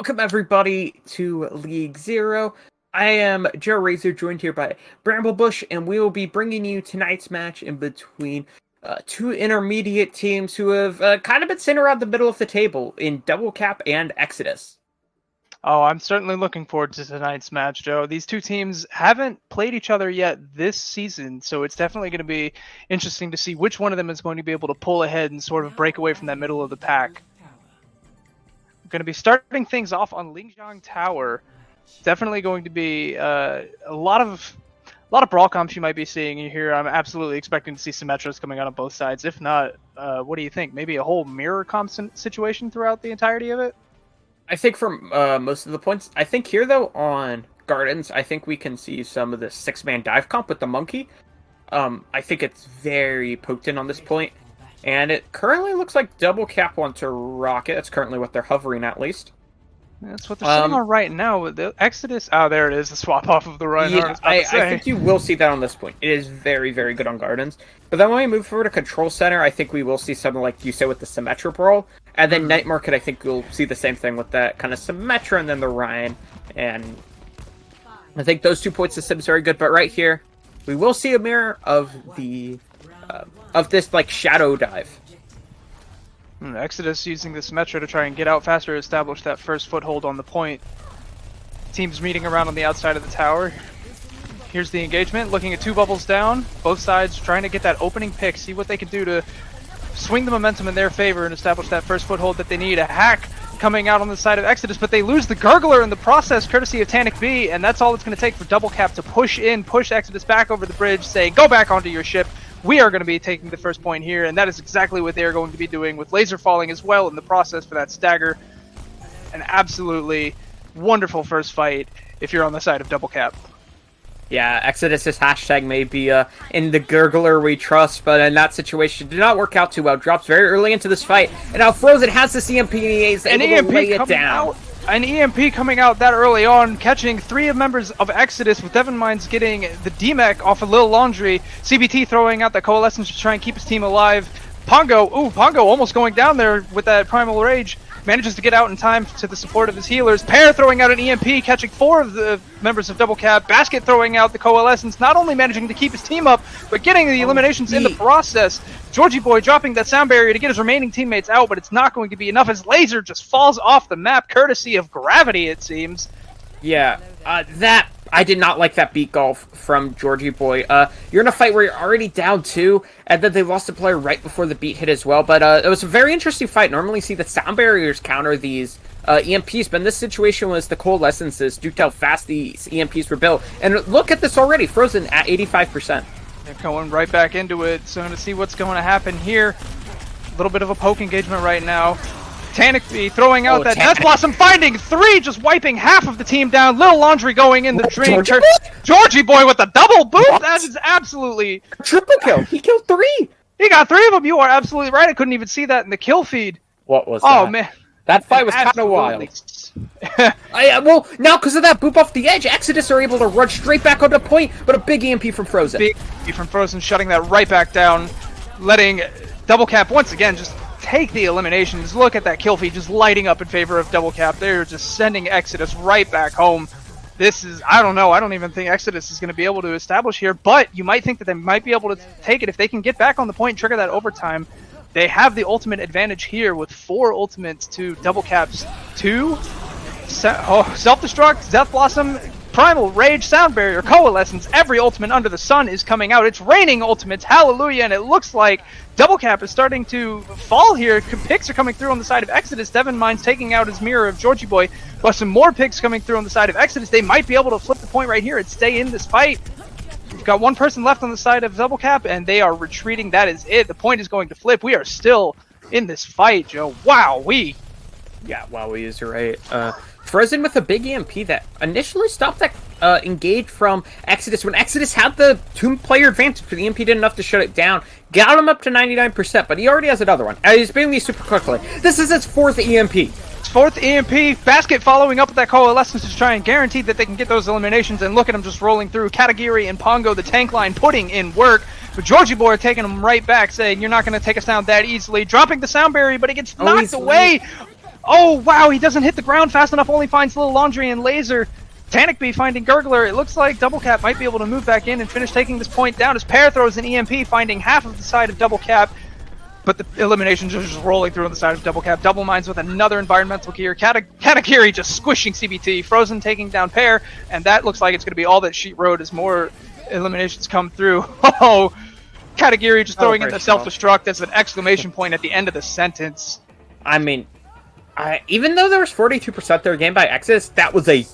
Welcome everybody to League Zero. I am Joe Razor, joined here by Bramblebush, and we will be bringing you tonight's match in between two intermediate teams who have kind of been sitting around the middle of the table in Double Cap and Exodus. Oh, I'm certainly looking forward to tonight's match, Joe. These two teams haven't played each other yet this season, so it's definitely going to be interesting to see which one of them is going to be able to pull ahead and sort of break away from that middle of the pack. We're going to be starting things off on Lingjiang Tower. Definitely going to be a lot of brawl comps you might be seeing here. I'm absolutely expecting to see Symmetras coming out on both sides. If not, what do you think? Maybe a whole mirror comp situation throughout the entirety of it? I think for most of the points. I think here, though, on Gardens, I think we can see some of the six-man dive comp with the monkey. I think it's very potent on this point. And it currently looks like Double Cap wants to rocket. That's currently what they're hovering at least. That's what they're sitting on right now with the Exodus. Oh, there it is, the swap off of the Reinhardt. Yeah, I think you will see that on this point. It is very, very good on Gardens. But then when we move forward to Control Center, I think we will see something like you said with the Symmetra Brawl. And then Night Market, I think we'll see the same thing with that kind of Symmetra and then the Ryan. And I think those 2 points of Sim is very good. But right here, we will see a mirror of the of this like shadow dive. Exodus using the Symmetra to try and get out faster, establish that first foothold on the point. Teams meeting around on the outside of the tower. Here's the engagement, looking at two bubbles down. Both sides trying to get that opening pick, see what they can do to swing the momentum in their favor and establish that first foothold that they need. A hack coming out on the side of Exodus, but they lose the Gurgler in the process, courtesy of Tanic B, and that's all it's going to take for Double Cap to push Exodus back over the bridge, saying, go back onto your ship. We are going to be taking the first point here, and that is exactly what they are going to be doing, with Laser falling as well in the process for that stagger. An absolutely wonderful first fight if you're on the side of Double Cap. Yeah, Exodus's hashtag may be in the Gurgler we trust, but in that situation did not work out too well. Drops very early into this fight, and now Frozen has this EMP and he is able to lay it down. An EMP coming out that early on, catching three members of Exodus, with Devon Mines getting the DMEC off of Lil Laundry. CBT throwing out the Coalescence to try and keep his team alive. Pongo almost going down there with that Primal Rage. Manages to get out in time to the support of his healers. Pear throwing out an EMP, catching four of the members of Double Cap. Basket throwing out the Coalescence, not only managing to keep his team up, but getting the eliminations in the process. Georgie Boy dropping that sound barrier to get his remaining teammates out, but it's not going to be enough as Laser just falls off the map, courtesy of gravity, it seems. Yeah, I did not like that beat golf from Georgie Boy. You're in a fight where you're already down 2, and then they lost a player right before the beat hit as well. But it was a very interesting fight. Normally see the sound barriers counter these EMPs, but in this situation was the Coalescences due to how fast these EMPs were built. And look at this already, Frozen at 85%. They're going right back into it, so to see what's going to happen here. A little bit of a poke engagement right now. Tanic B throwing out that Death Blossom, finding 3, just wiping half of the team down. Lil Laundry going in the dream. Georgie Boy with a double boot. That is absolutely triple kill. He killed 3. He got 3 of them. You are absolutely right. I couldn't even see that in the kill feed. What was that? Oh man, that fight was kind of wild. Well, now because of that boop off the edge, Exodus are able to run straight back on the point, but a big EMP from Frozen. Big EMP from Frozen, shutting that right back down, letting Double Cap once again just take the eliminations. Look at that kill feed just lighting up in favor of Double Cap. They're just sending Exodus right back home. This is, I don't know, I don't even think Exodus is going to be able to establish here, but you might think that they might be able to take it if they can get back on the point and trigger that overtime. They have the ultimate advantage here with 4 ultimates to Double Cap's 2. Self-Destruct, Death Blossom, Primal Rage, Sound Barrier, Coalescence, every ultimate under the sun is coming out. It's raining ultimates, hallelujah, and it looks like Double Cap is starting to fall here. Picks are coming through on the side of Exodus. Devon Mines taking out his mirror of Georgie Boy, plus some more picks coming through on the side of Exodus. They might be able to flip the point right here and stay in this fight. We've got one person left on the side of Double Cap, and they are retreating. That is it. The point is going to flip. We are still in this fight, Joe. Wow-wee. Yeah, wow-wee is right. Frozen with a big EMP that initially stopped that engage from Exodus when Exodus had the 2-player advantage, but the EMP did enough to shut it down. Got him up to 99%, but he already has another one. He's beating these super quickly. This is his 4th EMP. It's 4th EMP. Basket following up with that Coalescence to try and guarantee that they can get those eliminations, and look at him just rolling through. Katagiri and Pongo, the tank line, putting in work. But Georgie Boy taking him right back, saying, you're not going to take us down that easily. Dropping the sound barrier, but he gets knocked away. Oh, wow, he doesn't hit the ground fast enough, only finds Little Laundry and Laser. Tanikby finding Gurgler. It looks like Double Cap might be able to move back in and finish taking this point down as Pear throws an EMP, finding half of the side of Double Cap. But the eliminations are just rolling through on the side of Double Cap. Double Minds with another environmental gear. Katakiri just squishing CBT. Frozen taking down Pear, and that looks like it's going to be all that Sheet wrote as more eliminations come through. Oh, Katakiri just throwing in the self-destruct as an exclamation point at the end of the sentence. I mean, even though there was 42% their game by Exodus, that was a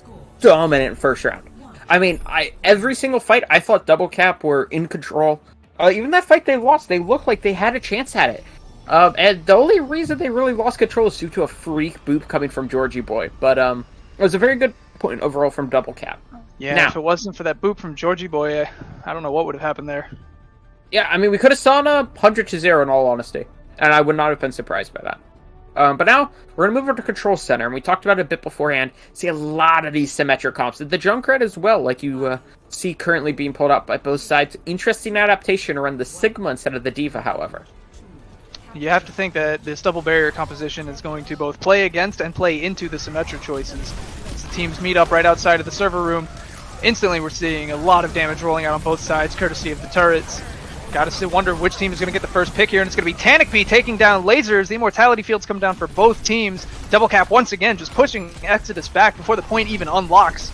dominant first round. I mean, every single fight, I thought Double Cap were in control. Even that fight they lost, they looked like they had a chance at it. And the only reason they really lost control is due to a freak boop coming from Georgie Boy. But it was a very good point overall from Double Cap. Yeah, now, if it wasn't for that boop from Georgie Boy, I don't know what would have happened there. Yeah, I mean, we could have saw a 100-0 in all honesty. And I would not have been surprised by that. But now, we're going to move over to Control Center, and we talked about it a bit beforehand. See a lot of these symmetric comps. The Junkrat as well, like you see currently being pulled up by both sides. Interesting adaptation around the Sigma instead of the Diva, however. You have to think that this double barrier composition is going to both play against and play into the symmetric choices. As the teams meet up right outside of the server room, instantly we're seeing a lot of damage rolling out on both sides, courtesy of the turrets. Gotta wonder which team is going to get the first pick here, and it's going to be Tanikby taking down Lasers. The Immortality Fields come down for both teams. Double Cap once again just pushing Exodus back before the point even unlocks.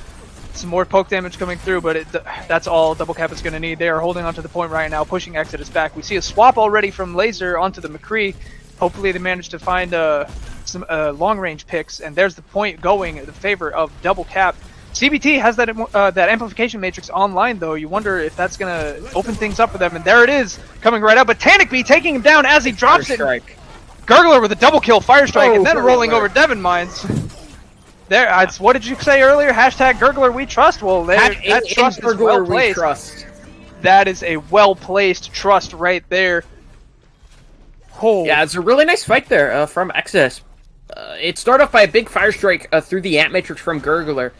Some more poke damage coming through, but that's all Double Cap is going to need. They are holding onto the point right now, pushing Exodus back. We see a swap already from Laser onto the McCree. Hopefully they manage to find some long-range picks, and there's the point going in the favor of Double Cap. CBT has that amplification matrix online, though. You wonder if that's going to open things up for them. And there it is, coming right up. But Tanikby taking him down as he drops it. Gurgler with a double kill, Fire Strike, and then rolling over Devon Mines. There, what did you say earlier? Hashtag Gurgler we trust. Well, that trust is well placed. That is a well-placed trust right there. Oh. Yeah, it's a really nice fight there from Exodus. It started off by a big Fire Strike through the Ant Matrix from Gurgler,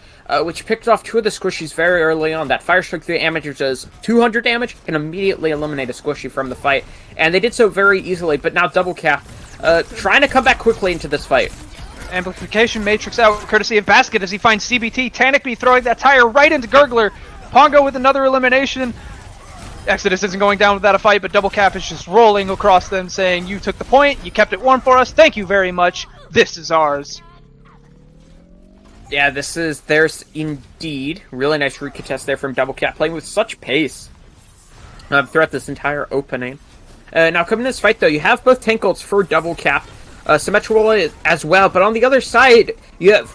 which picked off two of the squishies very early on. That Fire Strike through the Ant Matrix does 200 damage, can immediately eliminate a squishy from the fight, and they did so very easily, but now Double Cap trying to come back quickly into this fight. Amplification Matrix out, courtesy of Basket, as he finds CBT. Tanikby throwing that tire right into Gurgler. Pongo with another elimination. Exodus isn't going down without a fight, but Double Cap is just rolling across them, saying, you took the point, you kept it warm for us, thank you very much, this is ours. Yeah, this is theirs indeed. Really nice recontest there from Double Cap, playing with such pace throughout this entire opening. Now, coming to this fight, though, you have both tank ults for Double Cap, symmetrical as well, but on the other side, you have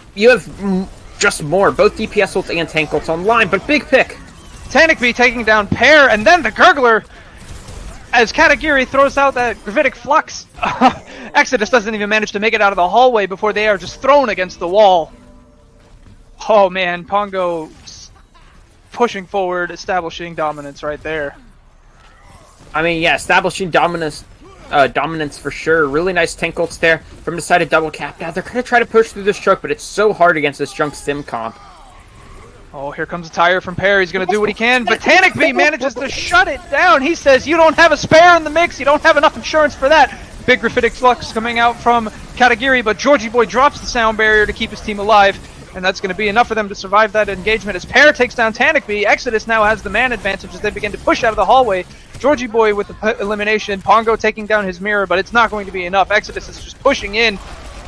just more, both DPS ults and tank ults online, but big pick. Tanikby taking down Pear, and then the Gurgler, as Katakiri throws out that Gravitic Flux. Exodus doesn't even manage to make it out of the hallway before they are just thrown against the wall. Oh man, Pongo pushing forward, establishing dominance right there. I mean, yeah, establishing dominance for sure. Really nice tank ults there from the side of Double Cap. Now, they're going to try to push through this choke, but it's so hard against this Junk Sim comp. Oh, here comes a tire from Pear. He's going to do what he can, but Tanikby manages to shut it down. He says, you don't have a spare in the mix. You don't have enough insurance for that. Big Graphitic Flux coming out from Katakiri, but Georgie Boy drops the sound barrier to keep his team alive, and that's going to be enough for them to survive that engagement. As Pear takes down Tanikby, Exodus now has the man advantage as they begin to push out of the hallway. Georgie Boy with the elimination, Pongo taking down his mirror, but it's not going to be enough. Exodus is just pushing in.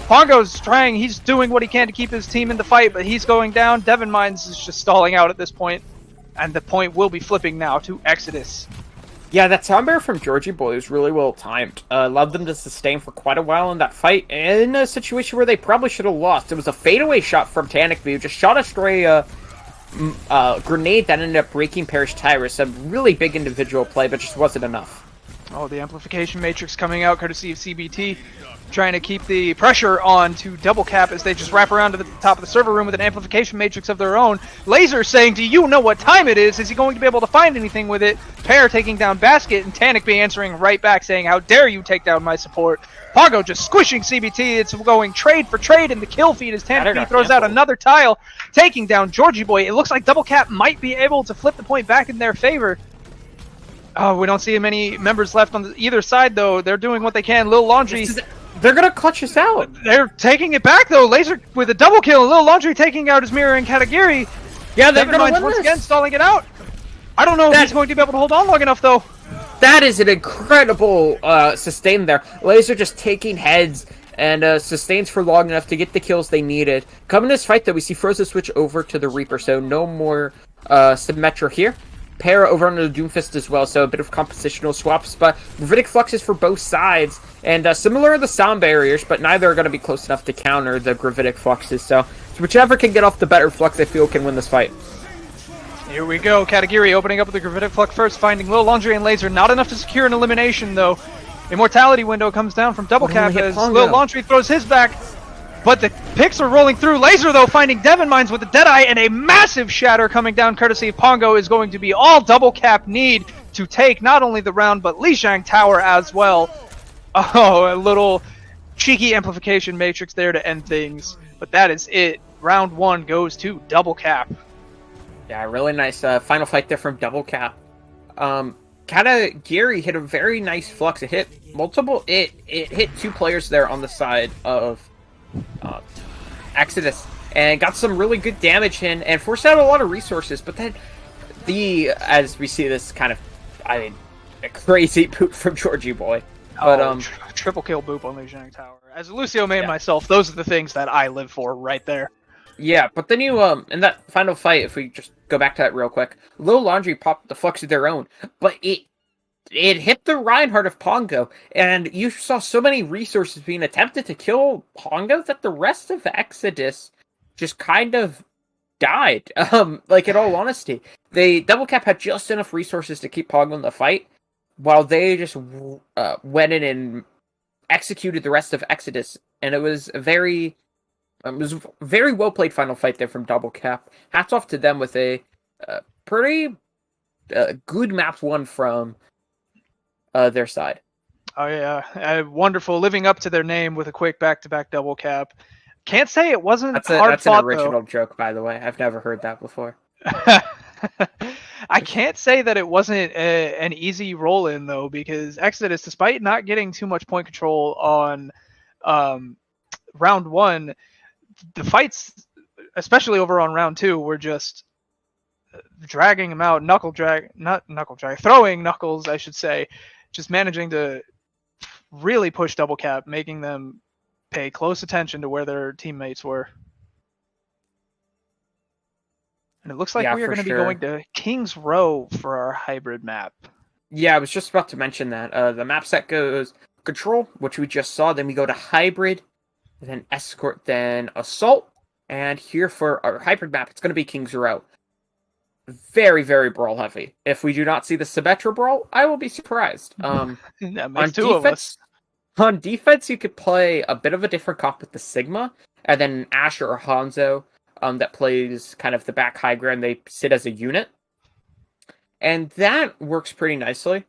Pongo's trying, he's doing what he can to keep his team in the fight, but he's going down. Devon Mines is just stalling out at this point, and the point will be flipping now to Exodus. Yeah, that sound barrier from Georgie Boy was really well timed. Allowed them to sustain for quite a while in that fight, in a situation where they probably should have lost. It was a fadeaway shot from Tanikby, who just shot a stray grenade that ended up breaking Parrish Tyrus. A really big individual play, but just wasn't enough. Oh, the amplification matrix coming out courtesy of CBT, trying to keep the pressure on to Double Cap as they just wrap around to the top of the server room with an amplification matrix of their own. Laser saying, do you know what time it is? Is he going to be able to find anything with it? Pear taking down Basket, and Tanikby answering right back saying, how dare you take down my support? Pongo just squishing CBT. It's going trade for trade in the kill feed as Tanikby throws out another tile, taking down Georgie Boy. It looks like Double Cap might be able to flip the point back in their favor. Oh, we don't see many members left on either side, though. They're doing what they can. Lil Laundry. The They're gonna clutch us out. They're taking it back though. Laser with a double kill. Little Laundry taking out his mirror and Katagiri. Yeah, they're gonna win once this. again stalling it out. I don't know if he's going to be able to hold on long enough though. That is an incredible sustain there. Laser just taking heads and sustains for long enough to get the kills they needed. Coming this fight though, we see Frozen switch over to the Reaper, so no more Symmetra here. Para over on the Doomfist as well, so a bit of compositional swaps, but Gravitic Fluxes for both sides, and similar to the sound barriers, but neither are going to be close enough to counter the Gravitic Fluxes, so whichever can get off the better Flux, I feel, can win this fight. Here we go, Katagiri opening up with the Gravitic Flux first, finding Lil Laundry and Laser, not enough to secure an elimination though. Immortality window comes down from Double Cap as Lil Laundry throws his back, but the picks are rolling through. Laser, though, finding Devon Mines with a Deadeye, and a massive shatter coming down courtesy of Pongo is going to be all Double Cap need to take not only the round, but Lijiang Tower as well. Oh, a little cheeky amplification matrix there to end things, but that is it. Round 1 goes to Double Cap. Yeah, really nice final fight there from Double Cap. Katagiri hit a very nice flux. It hit multiple. It hit 2 players there on the side of Exodus and got some really good damage in and forced out a lot of resources. But then as we see this kind of, a crazy poop from Georgie Boy. But triple kill boop on Lijiang Tower. As a Lucio main myself, those are the things that I live for right there. Yeah, but then you in that final fight, if we just go back to that real quick, Lil Laundry popped the flux of their own, but it hit the Reinhardt of Pongo, and you saw so many resources being attempted to kill Pongo that the rest of Exodus just kind of died. Like, in all honesty, Double Cap had just enough resources to keep Pongo in the fight, while they just went in and executed the rest of Exodus, and it was a very well played final fight there from Double Cap. Hats off to them with a pretty good map one from their side. Oh yeah, wonderful, living up to their name with a quick back-to-back Double Cap. Can't say it wasn't hard fought, that's an original joke, by the way. I've never heard that before. I can't say that it wasn't an easy roll-in though, because Exodus, despite not getting too much point control on round 1, the fights, especially over on round 2, were just dragging them out, throwing Knuckles, I should say, just managing to really push Double Cap, making them pay close attention to where their teammates were. And it looks like we are going to be going to King's Row for our hybrid map. Yeah, I was just about to mention that. The map set goes Control, which we just saw, then we go to Hybrid, then Escort, then Assault, and here for our hybrid map, it's going to be King's Row. Very, very brawl heavy. If we do not see the Symmetra brawl, I will be surprised. That makes two of us. On defense, you could play a bit of a different comp with the Sigma, and then Asher or Hanzo that plays kind of the back high ground. They sit as a unit, and that works pretty nicely.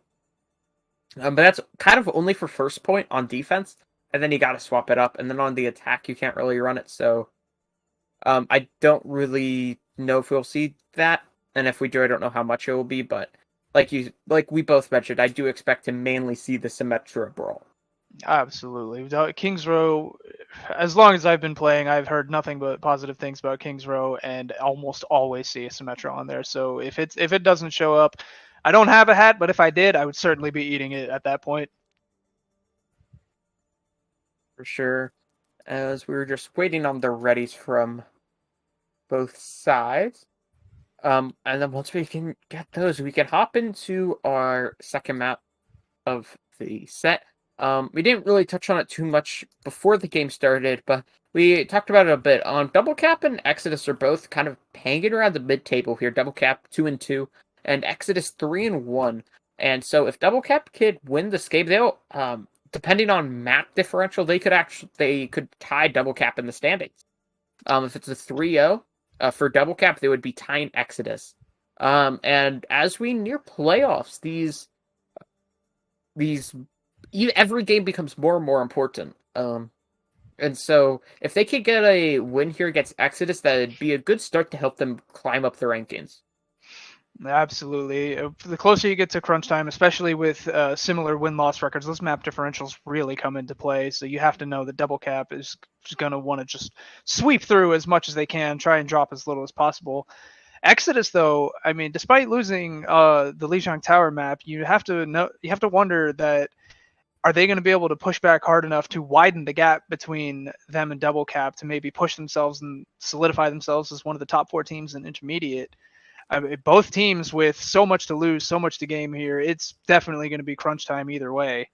But that's kind of only for first point on defense, and then you got to swap it up. And then on the attack, you can't really run it. So I don't really know if we'll see that. And if we do, I don't know how much it will be, but like we both mentioned, I do expect to mainly see the Symmetra brawl. Absolutely. King's Row, as long as I've been playing, I've heard nothing but positive things about King's Row, and almost always see a Symmetra on there. So if it doesn't show up, I don't have a hat, but if I did, I would certainly be eating it at that point. For sure. As we were just waiting on the readies from both sides. And then once we can get those, we can hop into our second map of the set. We didn't really touch on it too much before the game started, but we talked about it a bit. Double Cap and Exodus are both kind of hanging around the mid-table here. Double Cap 2-2, and Exodus 3-1. And so if Double Cap could win this game, they'll, depending on map differential, they could tie Double Cap in the standings. If it's a 3-0, for Double Cap, they would be tying Exodus. And as we near playoffs, every game becomes more and more important. And so if they could get a win here against Exodus, that would be a good start to help them climb up the rankings. Absolutely. The closer you get to crunch time, especially with similar win-loss records, those map differentials really come into play. So you have to know that Double Cap is just going to want to just sweep through as much as they can, try and drop as little as possible. Exodus, though, I mean, despite losing the Lijiang Tower map, you have to wonder that are they going to be able to push back hard enough to widen the gap between them and Double Cap to maybe push themselves and solidify themselves as one of the top 4 teams in Intermediate? I mean, both teams with so much to lose, so much to gain here. It's definitely going to be crunch time either way.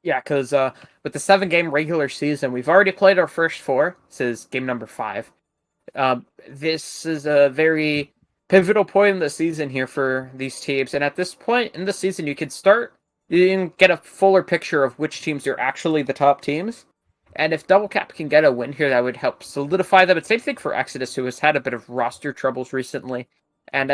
Yeah, because with the 7-game regular season, we've already played our first 4. This is game number 5. This is a very pivotal point in the season here for these teams, and at this point in the season, you can get a fuller picture of which teams are actually the top teams. And if Double Cap can get a win here, that would help solidify them. It's same thing for Exodus, who has had a bit of roster troubles recently, and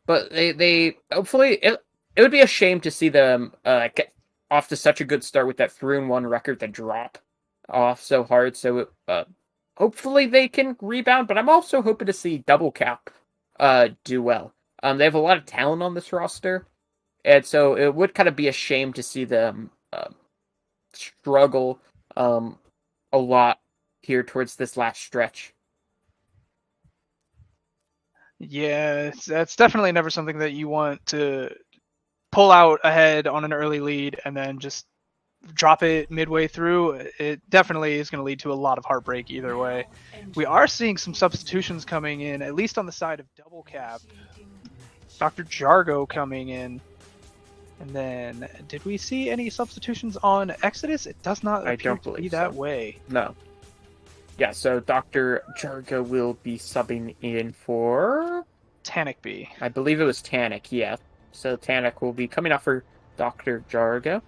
but they hopefully it would be a shame to see them get off to such a good start with that 3-1 record, then drop off so hard. So hopefully they can rebound. But I'm also hoping to see Double Cap do well. They have a lot of talent on this roster, and so it would kind of be a shame to see them struggle a lot here towards this last stretch. Yeah, that's definitely never something that you want to pull out ahead on an early lead and then just drop it midway through. It definitely is going to lead to a lot of heartbreak either way. We are seeing some substitutions coming in, at least on the side of Double Cap. Dr. Jargo coming in. And then, did we see any substitutions on Exodus? It does not appear to be that way. No. Yeah, so Dr. Jargo will be subbing in for... Tanic B. I believe it was Tanic, yeah. So Tanic will be coming out for Dr. Jargo.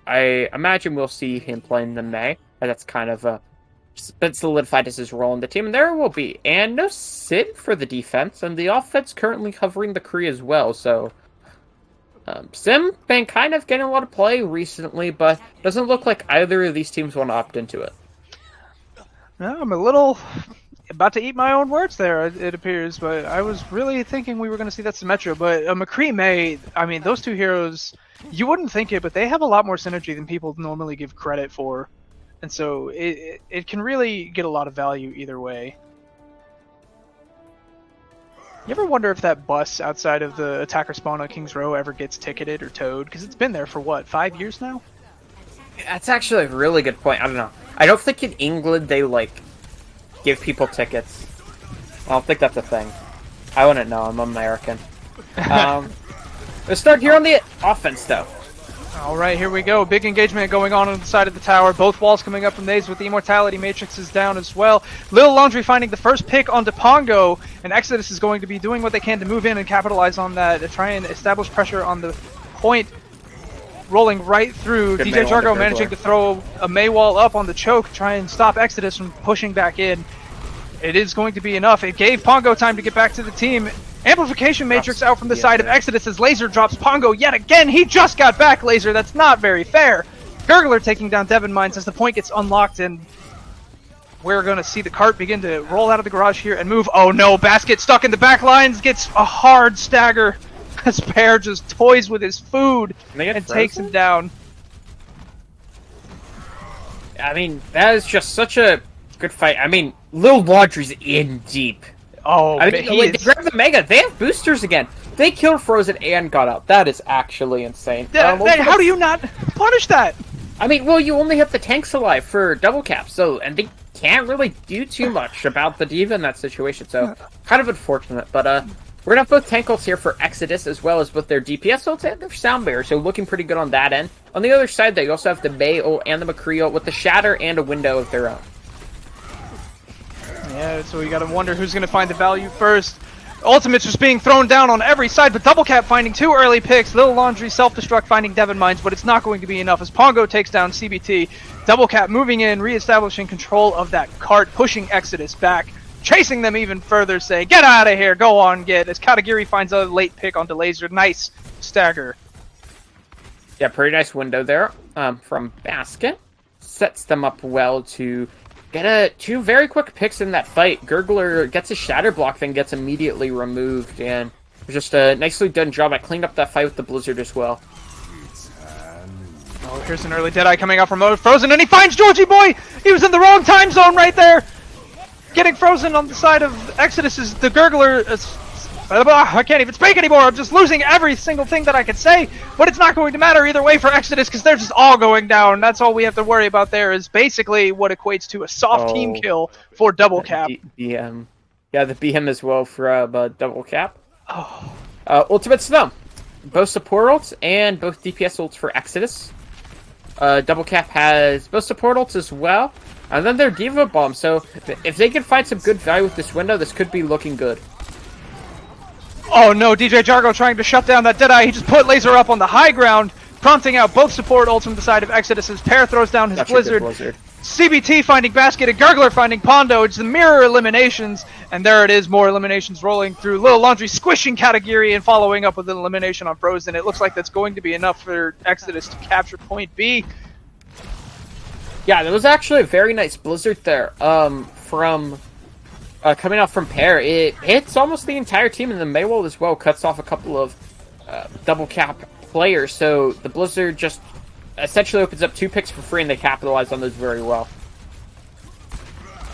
I imagine we'll see him playing the Mei. That's kind of been solidified as his role in the team. And there will be. And no Sin for the defense. And the offense currently covering the Kree as well. So Sim been kind of getting a lot of play recently, but doesn't look like either of these teams want to opt into it. No, I'm a little about to eat my own words there, it appears. But I was really thinking we were going to see that Symmetra. But McCree Mei, I mean, those two heroes, you wouldn't think it, but they have a lot more synergy than people normally give credit for. And so it can really get a lot of value either way. You ever wonder if that bus outside of the attacker spawn on King's Row ever gets ticketed or towed? Because it's been there for, what, 5 years now? That's actually a really good point. I don't know. I don't think in England they, give people tickets. I don't think that's a thing. I wouldn't know. I'm American. Let's start here on the offense, though. All right, here we go. Big engagement going on the side of the tower. Both walls coming up from these with the Immortality Matrix is down as well. Lil Laundry finding the first pick onto Pongo, and Exodus is going to be doing what they can to move in and capitalize on that, to try and establish pressure on the point. Rolling right through. Good DJ Jargo managing to throw a Mei wall up on the choke, try and stop Exodus from pushing back in. It is going to be enough. It gave Pongo time to get back to the team. Amplification Matrix out from the side of Exodus as Laser drops Pongo yet again. He just got back, Laser. That's not very fair. Gurgler taking down Devon Mines as the point gets unlocked, and we're going to see the cart begin to roll out of the garage here and move. Oh no, Basket stuck in the back lines, gets a hard stagger as Pear just toys with his food and takes him down. I mean, that is just such a good fight. I mean, Lil Laundry's in deep. Oh, I mean, they grabbed the Mega. They have boosters again. They killed Frozen and got out. That is actually insane. How do you not punish that? I mean, well, you only have the tanks alive for Double Cap, and they can't really do too much about the Diva in that situation, so kind of unfortunate. But we're gonna have both tank ults here for Exodus as well as both their DPS ults and their Sound Bearer, so looking pretty good on that end. On the other side, they also have the Mei ult and the McCree ult with the Shatter and a window of their own. Yeah, so you gotta wonder who's gonna find the value first. Ultimates just being thrown down on every side, but Double Cap finding 2 early picks. Lil Laundry self-destruct finding Devon Mines, but it's not going to be enough as Pongo takes down CBT. Double Cap moving in, re-establishing control of that cart, pushing Exodus back, chasing them even further, saying, "Get out of here, go on, get." As Katagiri finds a late pick onto Laser. Nice stagger. Yeah, pretty nice window there from Basket. Sets them up well to get two very quick picks in that fight. Gurgler gets a shatter block, then gets immediately removed, and just a nicely done job at cleaning up that fight with the Blizzard as well. Oh, here's an early Deadeye coming out from Frozen, and he finds Georgie Boy! He was in the wrong time zone right there! Getting Frozen on the side of Exodus is the Gurgler. I can't even speak anymore. I'm just losing every single thing that I could say. But it's not going to matter either way for Exodus because they're just all going down. That's all we have to worry about there is basically what equates to a soft team kill for Double Cap. BM. Yeah, the BM as well for Double Cap. Ultimates to them. Both support ults and both DPS ults for Exodus. Double Cap has both support ults as well. And then their D.Va Bomb. So if they can find some good value with this window, this could be looking good. Oh no, DJ Jargo trying to shut down that Deadeye. He just put Laser up on the high ground, prompting out both support ults from the side of Exodus as Pear throws down his Blizzard. CBT finding Basket and Gurgler finding Pondo. It's the mirror eliminations, and there it is, more eliminations rolling through. Little Laundry squishing Katagiri and following up with an elimination on Frozen. It looks like that's going to be enough for Exodus to capture point B. Yeah, there was actually a very nice Blizzard there from coming out from Pear. It hits almost the entire team, and the Maywall as well cuts off a couple of Double Cap players. So the Blizzard just essentially opens up 2 picks for free, and they capitalize on those very well.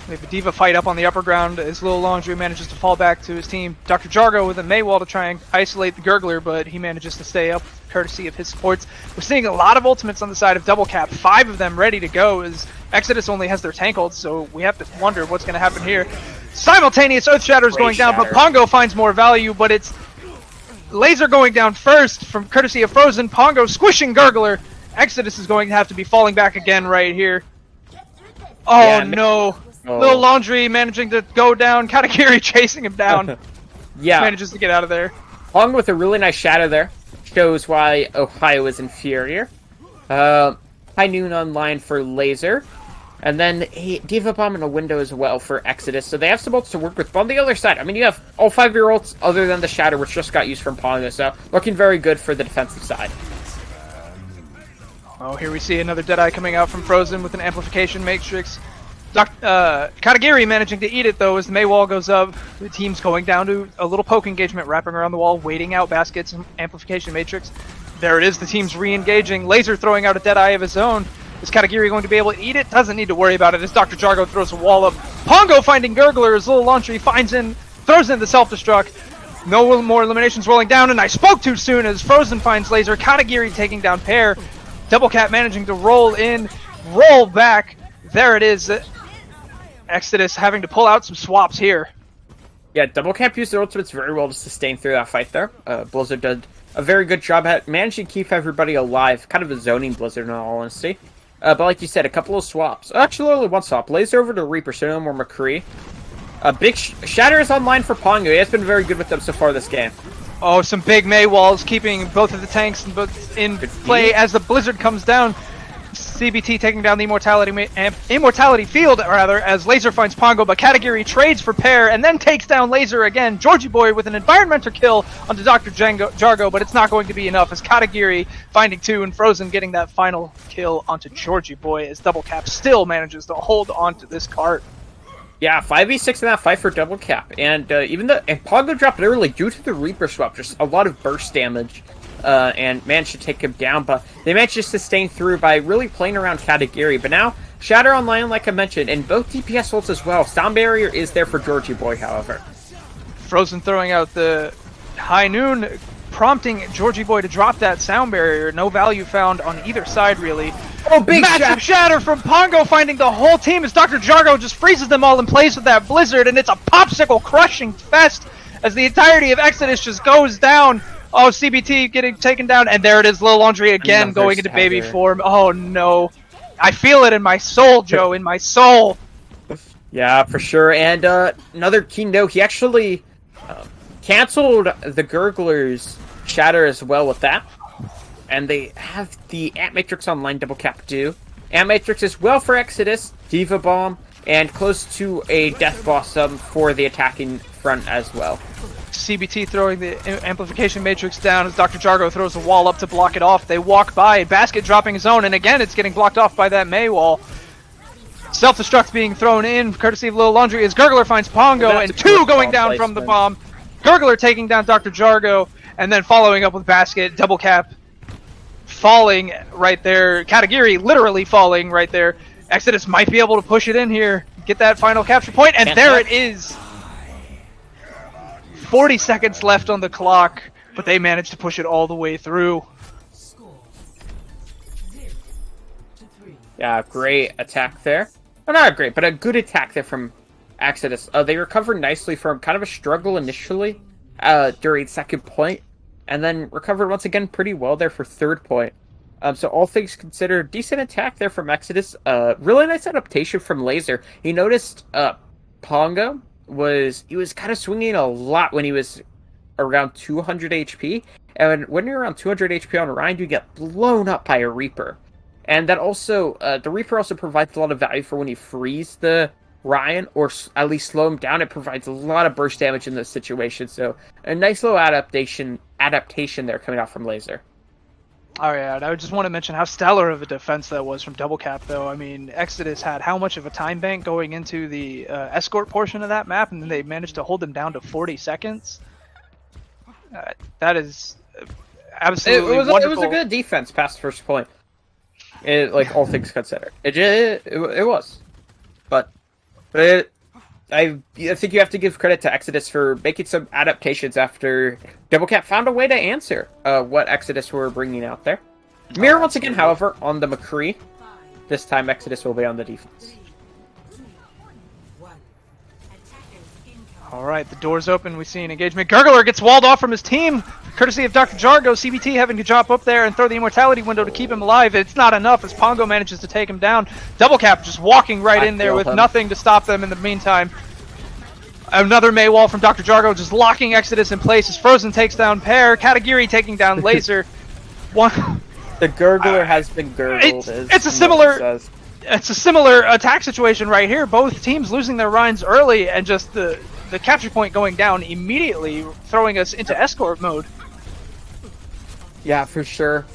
We have a D.Va fight up on the upper ground as Little Laundry manages to fall back to his team. Dr. Jargo with a Maywall to try and isolate the Gurgler, but he manages to stay up courtesy of his supports. We're seeing a lot of ultimates on the side of Double Cap, 5 of them ready to go as Exodus only has their tank ults, so we have to wonder what's going to happen here. Simultaneous Earth Shatter is going down, but Pongo finds more value, but it's Laser going down first from courtesy of Frozen. Pongo squishing Gurgler. Exodus is going to have to be falling back again right here. Oh yeah, no. Little Laundry managing to go down. Katagiri chasing him down. Yeah. Manages to get out of there. Pong with a really nice shadow there. Shows why Ohio is inferior. High Noon online for Laser. And then D.Va Bomb in a window as well for Exodus. So they have some ults to work with. But on the other side, I mean, you have all 5 of your ults other than the shadow, which just got used from Pongo. So looking very good for the defensive side. Oh, here we see another Deadeye coming out from Frozen with an amplification matrix. Katagiri managing to eat it though as the Maywall goes up. The team's going down to a little poke engagement, wrapping around the wall, waiting out Basket's amplification matrix. There it is, the team's re-engaging. Laser throwing out a Deadeye of his own. Is Katagiri going to be able to eat it? Doesn't need to worry about it as Dr. Jargo throws a wall up. Pongo finding Gurgler as Little Laundry throws in the self-destruct. No more eliminations rolling down, and I spoke too soon as Frozen finds Laser. Katagiri taking down Pear. Double Cap managing to roll back. There it is. Exodus having to pull out some swaps here. Yeah, Double Cap used their ultimates very well to sustain through that fight there. Blizzard did a very good job at managing to keep everybody alive. Kind of a zoning Blizzard in all honesty. But like you said, a couple of swaps. Actually, only one swap. Laser over to Reaper, so no more McCree. Big Shatter is online for Pongo. He has been very good with them so far this game. Oh, some big Maywalls keeping both of the tanks in play as the Blizzard comes down. CBT taking down the Immortality Field, rather, as Laser finds Pongo, but Katagiri trades for Pear and then takes down Laser again. Georgie Boy with an environmental kill onto Dr. Jargo, but it's not going to be enough as Katagiri finding 2 and Frozen getting that final kill onto Georgie Boy as Double Cap still manages to hold on to this cart. Yeah, 5v6 in that fight for Double Cap, and Pongo dropped early due to the Reaper swap, just a lot of burst damage. And managed to take him down, but they managed to sustain through by really playing around Katagiri. But now, Shatter online, like I mentioned, and both DPS ults as well. Sound Barrier is there for Georgie Boy, however. Frozen throwing out the High Noon, prompting Georgie Boy to drop that Sound Barrier. No value found on either side, really. Oh, big massive shatter from Pongo finding the whole team as Dr. Jargo just freezes them all in place with that Blizzard, and it's a popsicle crushing fest as the entirety of Exodus just goes down. Oh, CBT getting taken down, and there it is, Little Laundry again going into baby form. Oh no. I feel it in my soul, Joe, in my soul. Yeah, for sure. And another key note, he actually canceled the Gurgler's Shatter as well with that. And they have the Ant Matrix online Double Cap too. Ant Matrix as well for Exodus, D.Va Bomb, and close to a Death Blossom for the attacking front as well. CBT throwing the amplification matrix down as Dr. Jargo throws a wall up to block it off. They walk by, Basket dropping his own, and again it's getting blocked off by that Maywall. Self-destruct being thrown in, courtesy of Lil Laundry, as Gurgler finds Pongo, That's and a good 2 going bomb down from the placement. bomb. Gurgler taking down Dr. Jargo, and then following up with Basket, double cap, falling right there. Katagiri literally falling right there. Exodus might be able to push it in here, get that final capture point, and there it is! 40 seconds left on the clock, but they managed to push it all the way through. Yeah, great attack there. Well, not great, but a good attack there from Exodus. They recovered nicely from kind of a struggle initially during second point, and then recovered once again pretty well there for third point. So all things considered, decent attack there from Exodus. Really nice adaptation from Laser. He noticed Pongo was kind of swinging a lot when he was around 200 HP, and when you're around 200 HP on Ryan, you get blown up by a Reaper. And that also, the Reaper also provides a lot of value for when you freeze the Ryan, or at least slow him down. It provides a lot of burst damage in this situation. So a nice little adaptation there coming out from Laser. Oh yeah, and I just want to mention how stellar of a defense that was from Double Cap, though. I mean, Exodus had how much of a time bank going into the escort portion of that map, and then they managed to hold them down to 40 seconds. That is absolutely wonderful. It was a good defense past first point. Like all things considered, it was, but I think you have to give credit to Exodus for making some adaptations after Double Cap found a way to answer what Exodus were bringing out there. Mirror once again, however, on the McCree. This time Exodus will be on the defense. Alright, the door's open, we see an engagement. Gurgler gets walled off from his team, courtesy of Dr. Jargo. CBT having to jump up there and throw the immortality window to keep him alive. It's not enough as Pongo manages to take him down. Double Cap just walking right in there with nothing to stop them in the meantime. Another Maywall from Dr. Jargo just locking Exodus in place as Frozen takes down Pear. Katagiri taking down Laser. The Gurgler has been gurgled. It's a similar attack situation right here. Both teams losing their Rhines early, and just the capture point going down immediately, throwing us into escort mode. Yeah, for sure.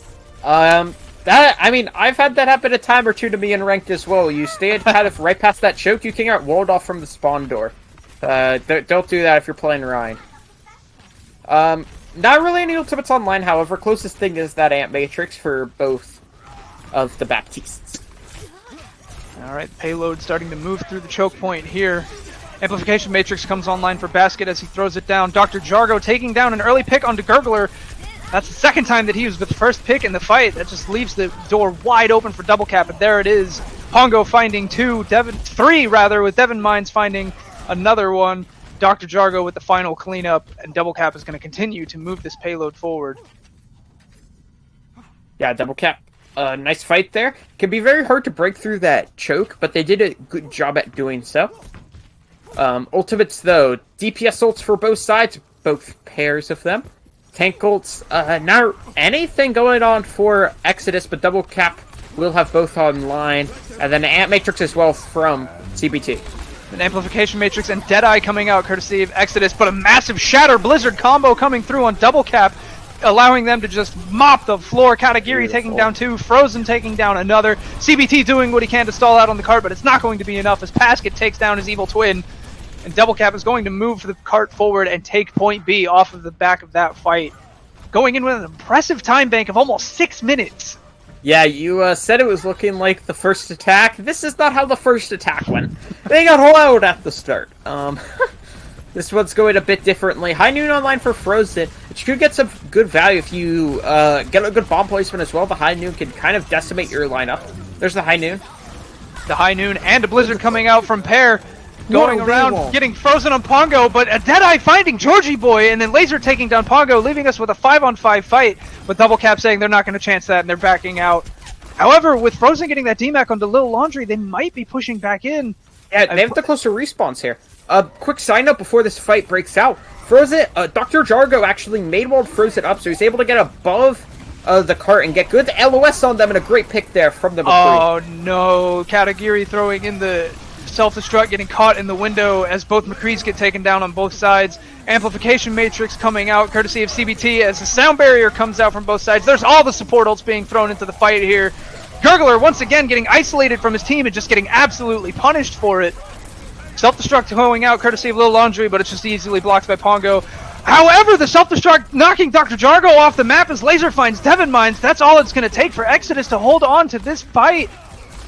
I've had that happen a time or two to me in ranked as well. You stand kind of right past that choke, you can get walled off from the spawn door. Don't do that if you're playing Ryan. Not really any ultimates online, however. Closest thing is that Ant Matrix for both of the Baptistes. Alright, payload starting to move through the choke point here. Amplification Matrix comes online for Basket as he throws it down. Dr. Jargo taking down an early pick onto Gurgler. That's the second time that he was the first pick in the fight. That just leaves the door wide open for Double Cap, and there it is. Pongo finding three with Devon Mines finding another one. Dr. Jargo with the final cleanup, and Double Cap is going to continue to move this payload forward. Yeah, Double Cap. Nice fight there. Can be very hard to break through that choke, but they did a good job at doing so. Ultimates, though. DPS ults for both sides, both pairs of them. Tank ults, not anything going on for Exodus, but Double Cap will have both online. And then Ant Matrix as well from CBT. An Amplification Matrix and Deadeye coming out courtesy of Exodus, but a massive Shatter Blizzard combo coming through on Double Cap, allowing them to just mop the floor. Katagiri taking down 2, Frozen taking down another. CBT doing what he can to stall out on the cart, but it's not going to be enough as Basket takes down his evil twin. And Double Cap is going to move the cart forward and take point B off of the back of that fight. Going in with an impressive time bank of almost 6 minutes. Yeah, you said it was looking like the first attack. This is not how the first attack went. They got loud at the start. This one's going a bit differently. High Noon online for Frozen, which could get some good value if you get a good bomb placement as well. The High Noon can kind of decimate your lineup. There's the High Noon. The High Noon and a Blizzard coming out from Pear. Going around, getting Frozen on Pongo, but a Deadeye finding Georgie Boy, and then Laser taking down Pongo, leaving us with a 5-on-5 fight, with Double Cap saying they're not going to chance that, and they're backing out. However, with Frozen getting that DMAC onto Lil Laundry, they might be pushing back in. Yeah, they have the closer respawns here. Quick side note before this fight breaks out. Frozen, Dr. Jargo actually made-walled Frozen up, so he's able to get above the cart and get good LOS on them, and a great pick there from the McCree. Oh no, Katagiri throwing in the self-destruct, getting caught in the window as both McCrees get taken down on both sides. Amplification Matrix coming out courtesy of CBT as the sound barrier comes out from both sides. There's all the support ults being thrown into the fight here. Gurgler once again getting isolated from his team and just getting absolutely punished for it. Self-destruct going out courtesy of Lil Laundry, but it's just easily blocked by Pongo. However, the self-destruct knocking Dr. Jargo off the map as Laser finds Devon Mines. That's all it's going to take for Exodus to hold on to this fight.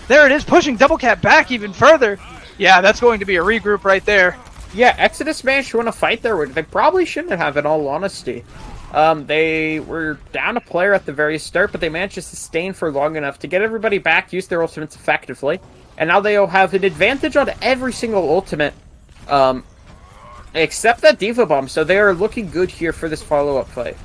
There it is, pushing Double Cap back even further. Yeah, that's going to be a regroup right there. Yeah, Exodus managed to win a fight there where they probably shouldn't have, in all honesty. They were down a player at the very start, but they managed to sustain for long enough to get everybody back, use their ultimates effectively, and now they'll have an advantage on every single ultimate, except that D.Va Bomb, so they are looking good here for this follow-up fight.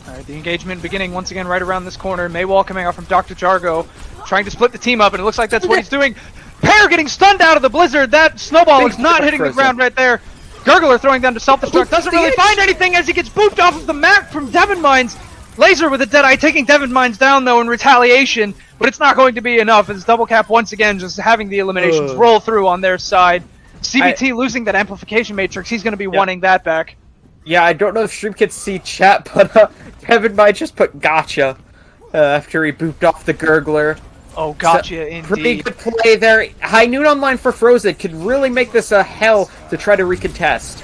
Alright, the engagement beginning once again right around this corner. Maywall coming out from Dr. Jargo, trying to split the team up, and it looks like that's what he's doing. Pear getting stunned out of the blizzard. That snowball is not hitting the ground right there. Gurgler throwing down to self-destruct. Doesn't really find anything as he gets booped off of the map from Devon Mines. Laser with a Deadeye taking Devon Mines down, though, in retaliation. But it's not going to be enough as Double Cap once again just having the eliminations roll through on their side. CBT losing that amplification matrix. He's going to be wanting that back. Yeah, I don't know if Stream can see chat, but Devon might just put gotcha after he booped off the Gurgler. Oh, gotcha, so, indeed. Pretty good play there. High Noon Online for Frozen could really make this a hell to try to recontest.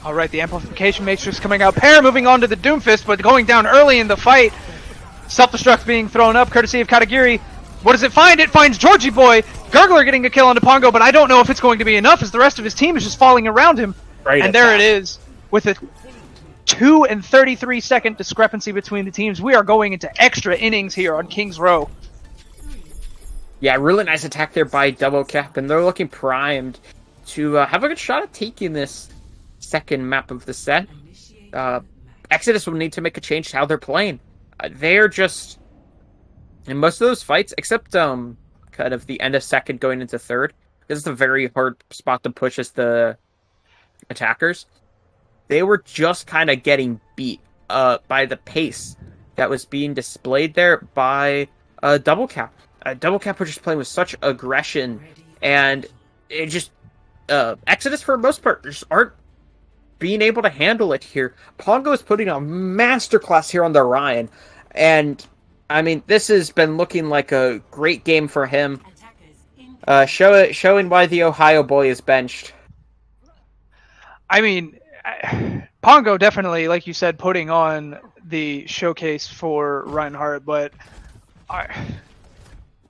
Alright, the amplification matrix coming out. Pear moving on to the Doomfist, but going down early in the fight. Self-destruct being thrown up, courtesy of Katagiri. What does it find? It finds Georgie Boy. Gurgler getting a kill onto Pongo, but I don't know if it's going to be enough as the rest of his team is just falling around him. Right, and there it is. With a 2 and 33 second discrepancy between the teams, we are going into extra innings here on King's Row. Yeah, really nice attack there by Double Cap, and they're looking primed to have a good shot at taking this second map of the set. Exodus will need to make a change to how they're playing. They're just, in most of those fights, except kind of the end of second going into third, this is a very hard spot to push as the attackers. They were just kind of getting beat by the pace that was being displayed there by Double Cap. Double Cap were just playing with such aggression, and it just Exodus for the most part just aren't being able to handle it here. Pongo is putting a masterclass here on the Ryan, and I mean this has been looking like a great game for him. Showing why the Ohio boy is benched. I mean, Pongo definitely, like you said, putting on the showcase for Reinhardt, but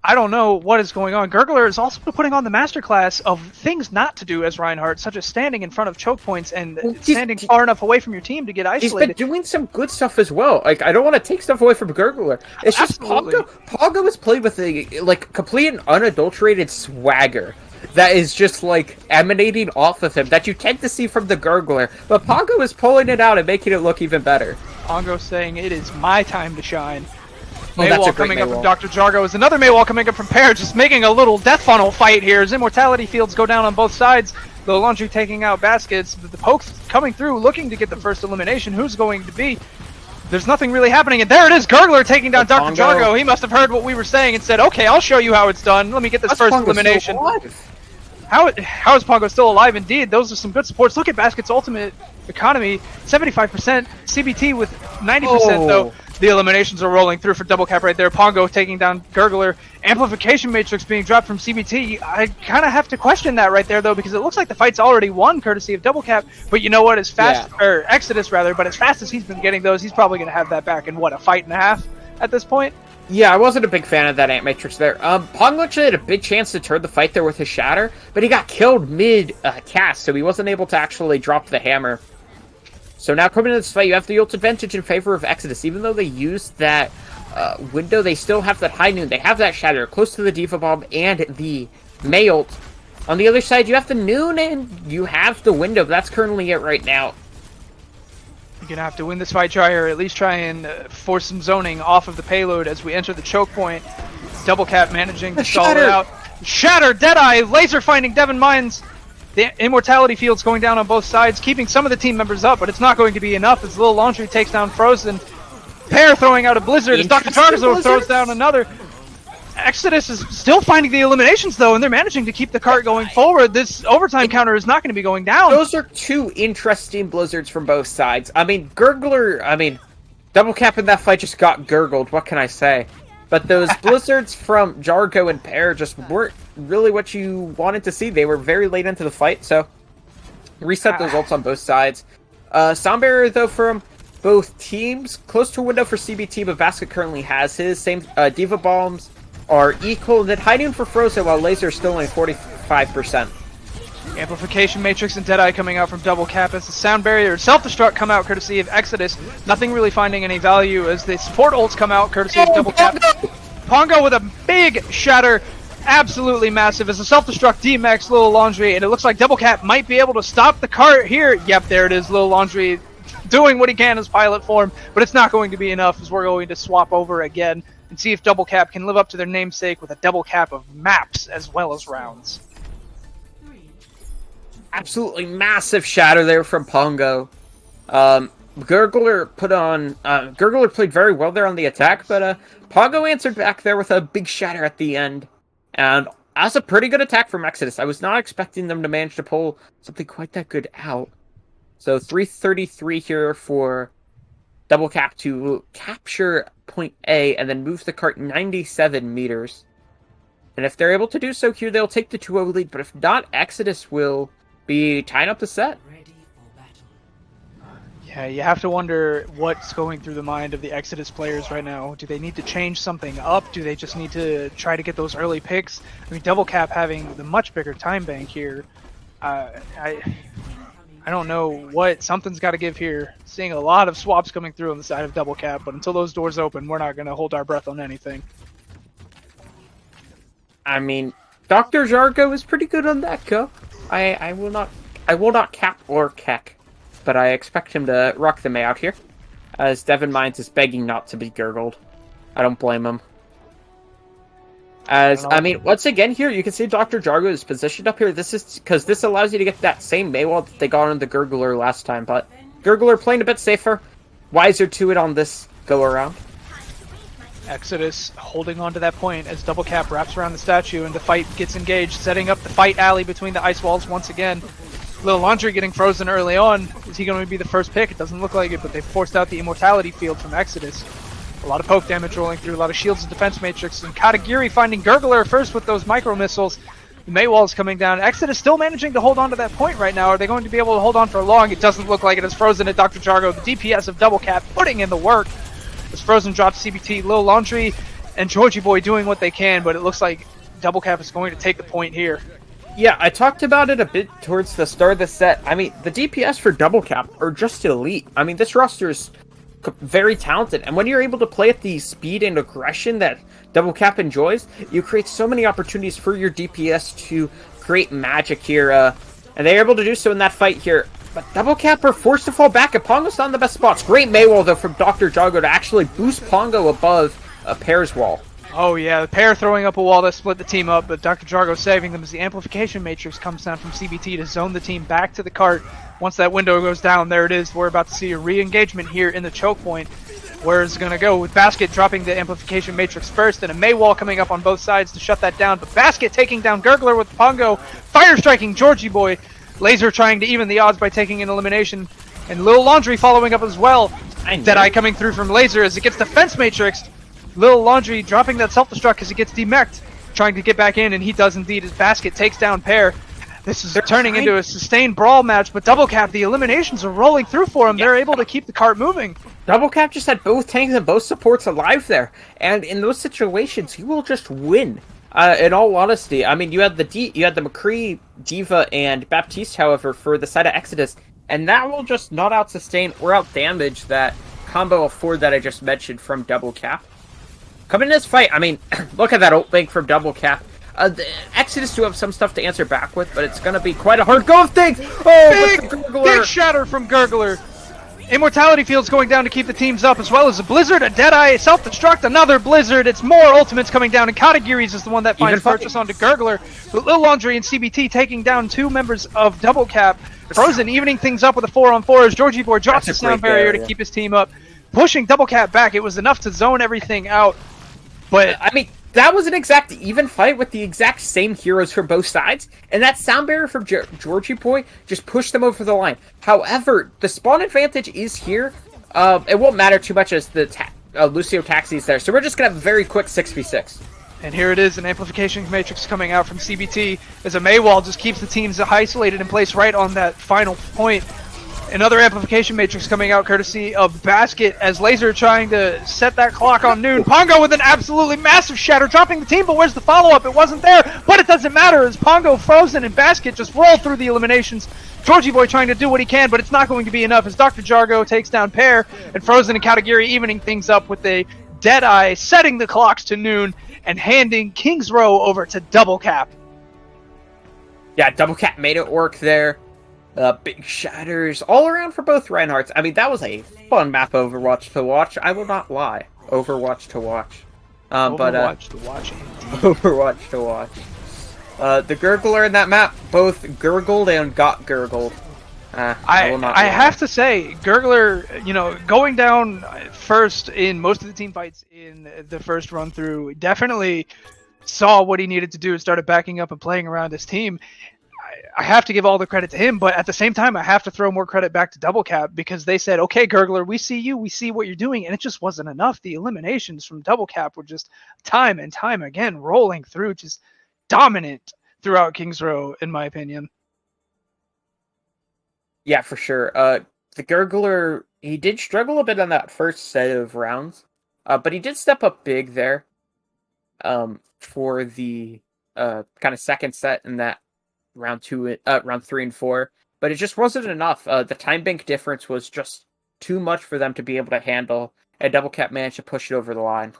I don't know what is going on. Gurgler is also putting on the masterclass of things not to do as Reinhardt, such as standing in front of choke points and standing far enough away from your team to get isolated. He's been doing some good stuff as well. Like, I don't want to take stuff away from Gurgler. It's just Pongo is played with a complete and unadulterated swagger that is just emanating off of him that you tend to see from the Gurgler. But Pongo is pulling it out and making it look even better. Pongo saying it is my time to shine. Oh, Maywall coming up from Dr. Jargo is another Maywall coming up from Pear, just making a little death funnel fight here as immortality fields go down on both sides. The Laundry taking out baskets, the pokes coming through, looking to get the first elimination. Who's going to be? There's nothing really happening, and there it is, Gurgler taking down Dr. Jargo. He must have heard what we were saying and said, okay, I'll show you how it's done. Let me get this first elimination. How is Pongo still alive? Indeed, those are some good supports. Look at Basket's ultimate economy, 75%. CBT with 90% though. The eliminations are rolling through for Double Cap right there. Pongo taking down Gurgler. Amplification Matrix being dropped from CBT. I kind of have to question that right there, though, because it looks like the fight's already won, courtesy of Double Cap. But you know what? As fast, or Exodus rather, but as fast as he's been getting those, he's probably going to have that back in, what, a fight and a half at this point? Yeah, I wasn't a big fan of that Ant Matrix there. Pongo actually had a big chance to turn the fight there with his Shatter, but he got killed mid-cast, so he wasn't able to actually drop the hammer. So now coming into this fight, you have the ult advantage in favor of Exodus. Even though they used that window, they still have that High Noon. They have that Shatter close to the D.Va Bomb and the Mei ult. On the other side, you have the Noon and you have the window. That's currently it right now. You're going to have to win this fight, try, or at least try and force some zoning off of the payload as we enter the choke point. Double Cap managing to stall it out. Shatter, Deadeye, Laser finding Devon Mines. The immortality field's going down on both sides, keeping some of the team members up, but it's not going to be enough as Lil Laundry takes down Frozen. Pear throwing out a Blizzard as Dr. Tarzo throws down another. Exodus is still finding the eliminations, though, and they're managing to keep the cart going forward. This overtime counter is not going to be going down. Those are two interesting Blizzards from both sides. I mean, Double Cap in that fight just got gurgled. What can I say? But those blizzards from Jargo and Pear just weren't really what you wanted to see. They were very late into the fight, so reset those ults on both sides. Sound Barrier, though, from both teams, close to a window for CBT, but Basket currently has his. Same Diva Bombs are equal, and then High Noon for Frozen, while Laser is still only 45%. Amplification Matrix and Deadeye coming out from Double Cap as the Sound Barrier and Self-Destruct come out courtesy of Exodus. Nothing really finding any value as the support ults come out courtesy of Double Cap. Pongo with a big shatter, absolutely massive, as the Self-Destruct D-Max Lil Laundry, and it looks like Double Cap might be able to stop the cart here. Yep, there it is, Lil Laundry doing what he can as pilot form, but it's not going to be enough as we're going to swap over again and see if Double Cap can live up to their namesake with a double cap of maps as well as rounds. Absolutely massive shatter there from Pongo. Gurgler Gurgler played very well there on the attack, but Pongo answered back there with a big shatter at the end. And that's a pretty good attack from Exodus. I was not expecting them to manage to pull something quite that good out. So 333 here for Double Cap to capture point A and then move the cart 97 meters. And if they're able to do so here, they'll take the 2-0 lead. But if not, Exodus will be tying up the set. Yeah, you have to wonder what's going through the mind of the Exodus players right now. Do they need to change something up? Do they just need to try to get those early picks? I mean, Double Cap having the much bigger time bank here. I don't know what. Something's got to give here. Seeing a lot of swaps coming through on the side of Double Cap, but until those doors open, we're not going to hold our breath on anything. I mean, Dr. Jargo is pretty good on that go. I will not cap or keck, but I expect him to rock the May out here, as Devin Mines is begging not to be gurgled. I don't blame him. I mean, once again here, you can see Dr. Jargo is positioned up here. This is because this allows you to get that same Maywall that they got on the Gurgler last time, but Gurgler playing a bit safer, wiser to it on this go-around. Exodus holding on to that point as Double Cap wraps around the statue and the fight gets engaged, setting up the fight alley between the ice walls once again. Lil Laundry getting frozen early on. Is he going to be the first pick? It doesn't look like it, but they've forced out the Immortality field from Exodus. A lot of poke damage rolling through, a lot of shields and defense matrix, and Katagiri finding Gurgler first with those micro missiles. The Maywall's coming down. Exodus still managing to hold on to that point right now. Are they going to be able to hold on for long? It doesn't look like it is frozen at Dr. Jargo. The DPS of Double Cap putting in the work. As Frozen drops CBT, Lil Laundry and Georgie Boy doing what they can, but it looks like Double Cap is going to take the point here. Yeah, I talked about it a bit towards the start of the set. I mean, the DPS for Double Cap are just elite. I mean, this roster is very talented, and when you're able to play at the speed and aggression that Double Cap enjoys, you create so many opportunities for your DPS to create magic here, and they're able to do so in that fight here. But Double Cap are forced to fall back, and Pongo's not in the best spots. Great Maywall, though, from Dr. Jargo to actually boost Pongo above a Pear's wall. Oh yeah, the Pear throwing up a wall that split the team up, but Dr. Jargo saving them as the Amplification Matrix comes down from CBT to zone the team back to the cart. Once that window goes down, there it is. We're about to see a re-engagement here in the choke point. Where is it going to go? With Basket dropping the Amplification Matrix first, and a Maywall coming up on both sides to shut that down. But Basket taking down Gurgler with Pongo, fire striking Georgie Boy. Laser trying to even the odds by taking an elimination. And Lil Laundry following up as well. Deadeye coming through from Laser as it gets Defense Matrix. Lil Laundry dropping that self-destruct as he gets demeched. Trying to get back in, and he does indeed as Basket takes down Pear. This is turning into a sustained brawl match, but Double Cap, the eliminations are rolling through for him. They're able to keep the cart moving. Double Cap just had both tanks and both supports alive there. And in those situations, he will just win. In all honesty, I mean, you had the McCree, Diva, and Baptiste, however, for the side of Exodus, and that will just not out-sustain or out-damage that combo of 4 that I just mentioned from Double Cap. Coming in this fight, I mean, look at that ult bank from Double Cap. The Exodus do have some stuff to answer back with, but it's going to be quite a hard go of things. Oh, big shatter from Gurgler. Immortality field's going down to keep the teams up, as well as a Blizzard, a Deadeye, self-destruct, another Blizzard. It's more ultimates coming down, and Katagiri's is the one that finds purchase onto Gurgler. But Lil Laundry and CBT taking down 2 members of Double Cap. Frozen evening things up with a 4-on-4 as Georgie Boy drops the sound barrier to keep his team up. Pushing Double Cap back, it was enough to zone everything out. But, I mean, that was an exact even fight with the exact same heroes from both sides, and that sound barrier from Georgie Boy just pushed them over the line. However, the spawn advantage is here. It won't matter too much as the Lucio Taxi's there. So we're just going to have a very quick 6v6. And here it is, an amplification matrix coming out from CBT as a Maywall just keeps the teams isolated in place right on that final point. Another amplification matrix coming out courtesy of Basket as Laser trying to set that clock on noon. Pongo with an absolutely massive shatter, dropping the team, but where's the follow-up? It wasn't there, but it doesn't matter as Pongo, Frozen, and Basket just roll through the eliminations. Georgie Boy trying to do what he can, but it's not going to be enough as Dr. Jargo takes down Pear, and Frozen and Katagiri evening things up with a Deadeye, setting the clocks to noon and handing King's Row over to Double Cap. Yeah, Double Cap made it work there. Big shatters all around for both Reinhardts. I mean, that was a fun map Overwatch to watch. I will not lie. Overwatch to watch. Overwatch to watch. Overwatch to watch. The Gurgler in that map both gurgled and got gurgled. I have to say, Gurgler, you know, going down first in most of the team fights in the first run through, definitely saw what he needed to do and started backing up and playing around his team. I have to give all the credit to him, but at the same time, I have to throw more credit back to Double Cap because they said, okay, Gurgler, we see you, we see what you're doing, and it just wasn't enough. The eliminations from Double Cap were just time and time again rolling through, just dominant throughout King's Row, in my opinion. Yeah, for sure. The Gurgler, he did struggle a bit on that first set of rounds, but he did step up big there for the kind of second set in that round 3 and 4. But it just wasn't enough. The time bank difference was just too much for them to be able to handle, and Double Cap managed to push it over the line.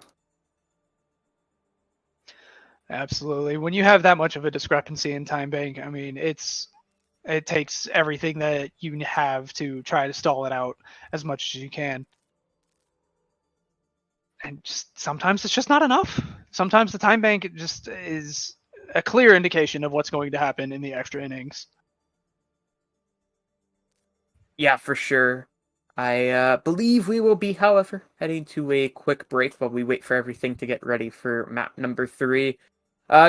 Absolutely. When you have that much of a discrepancy in time bank, I mean, it takes everything that you have to try to stall it out as much as you can. And just sometimes it's just not enough. Sometimes the time bank just is a clear indication of what's going to happen in the extra innings. Yeah, for sure. I believe we will be, however, heading to a quick break while we wait for everything to get ready for map number 3.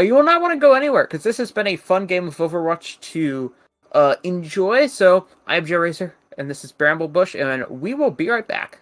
You will not want to go anywhere, because this has been a fun game of Overwatch to enjoy. So, I'm Joe Racer, and this is Bramblebush, and we will be right back.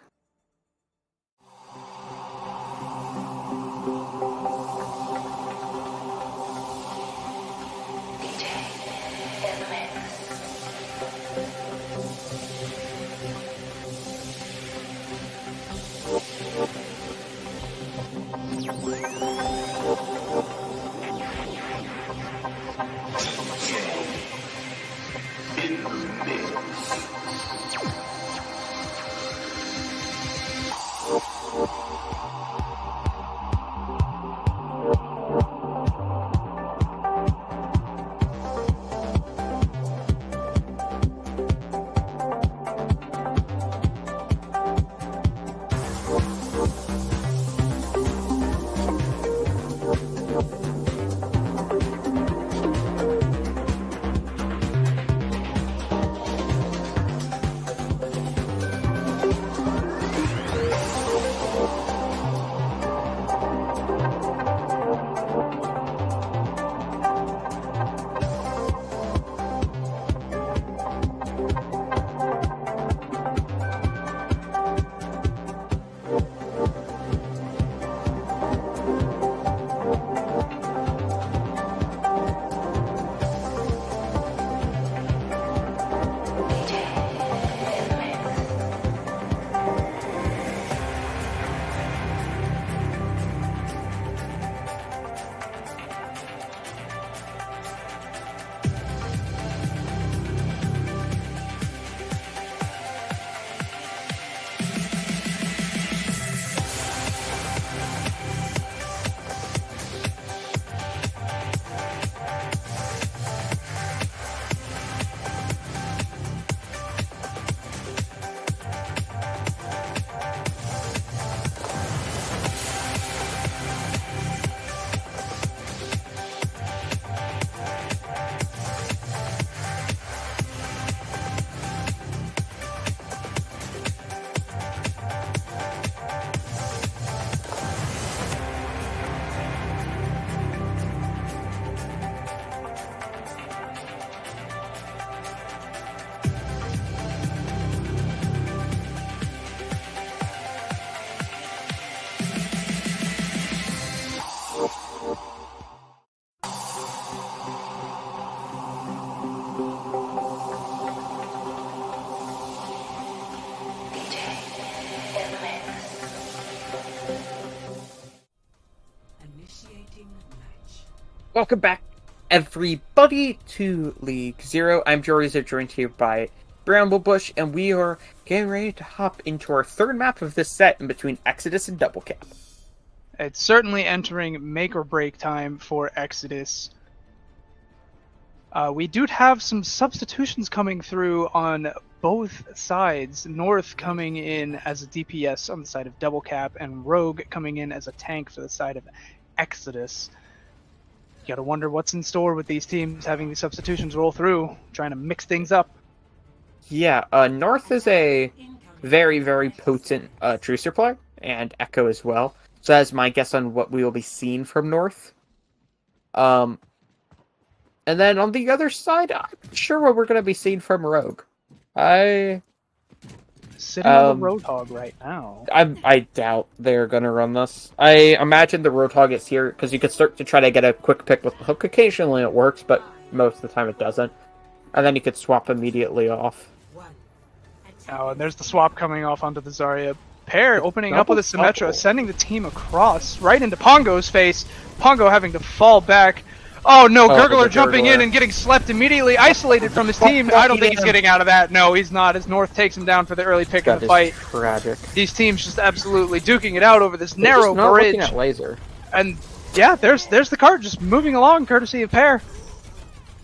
Welcome back, everybody, to League Zero. I'm Jorizo, joined here by Bramblebush, and we are getting ready to hop into our third map of this set in between Exodus and Double Cap. It's certainly entering make or break time for Exodus. We do have some substitutions coming through on both sides. North coming in as a DPS on the side of Double Cap, and Rogue coming in as a tank for the side of Exodus. You gotta wonder what's in store with these teams having these substitutions roll through, trying to mix things up. Yeah, North is a very, very potent Trucer player, and Echo as well. So that's my guess on what we will be seeing from North. And then on the other side, I'm not sure what we're going to be seeing from Rogue. Sitting on the Roadhog right now. I doubt they're going to run this. I imagine the Roadhog is here, because you could start to try to get a quick pick with the hook. Occasionally it works, but most of the time it doesn't. And then you could swap immediately off. Oh, and there's the swap coming off onto the Zarya. Pair opening up with a Symmetra, sending the team across, right into Pongo's face. Pongo having to fall back. Oh no, Gurgler jumping in and getting slept immediately, isolated from his team. I don't think he's getting out of that. No, he's not, as North takes him down for the early pick of the fight. Tragic. These teams just absolutely duking it out over this narrow not bridge. Looking at laser. And yeah, there's the cart just moving along, courtesy of Pair.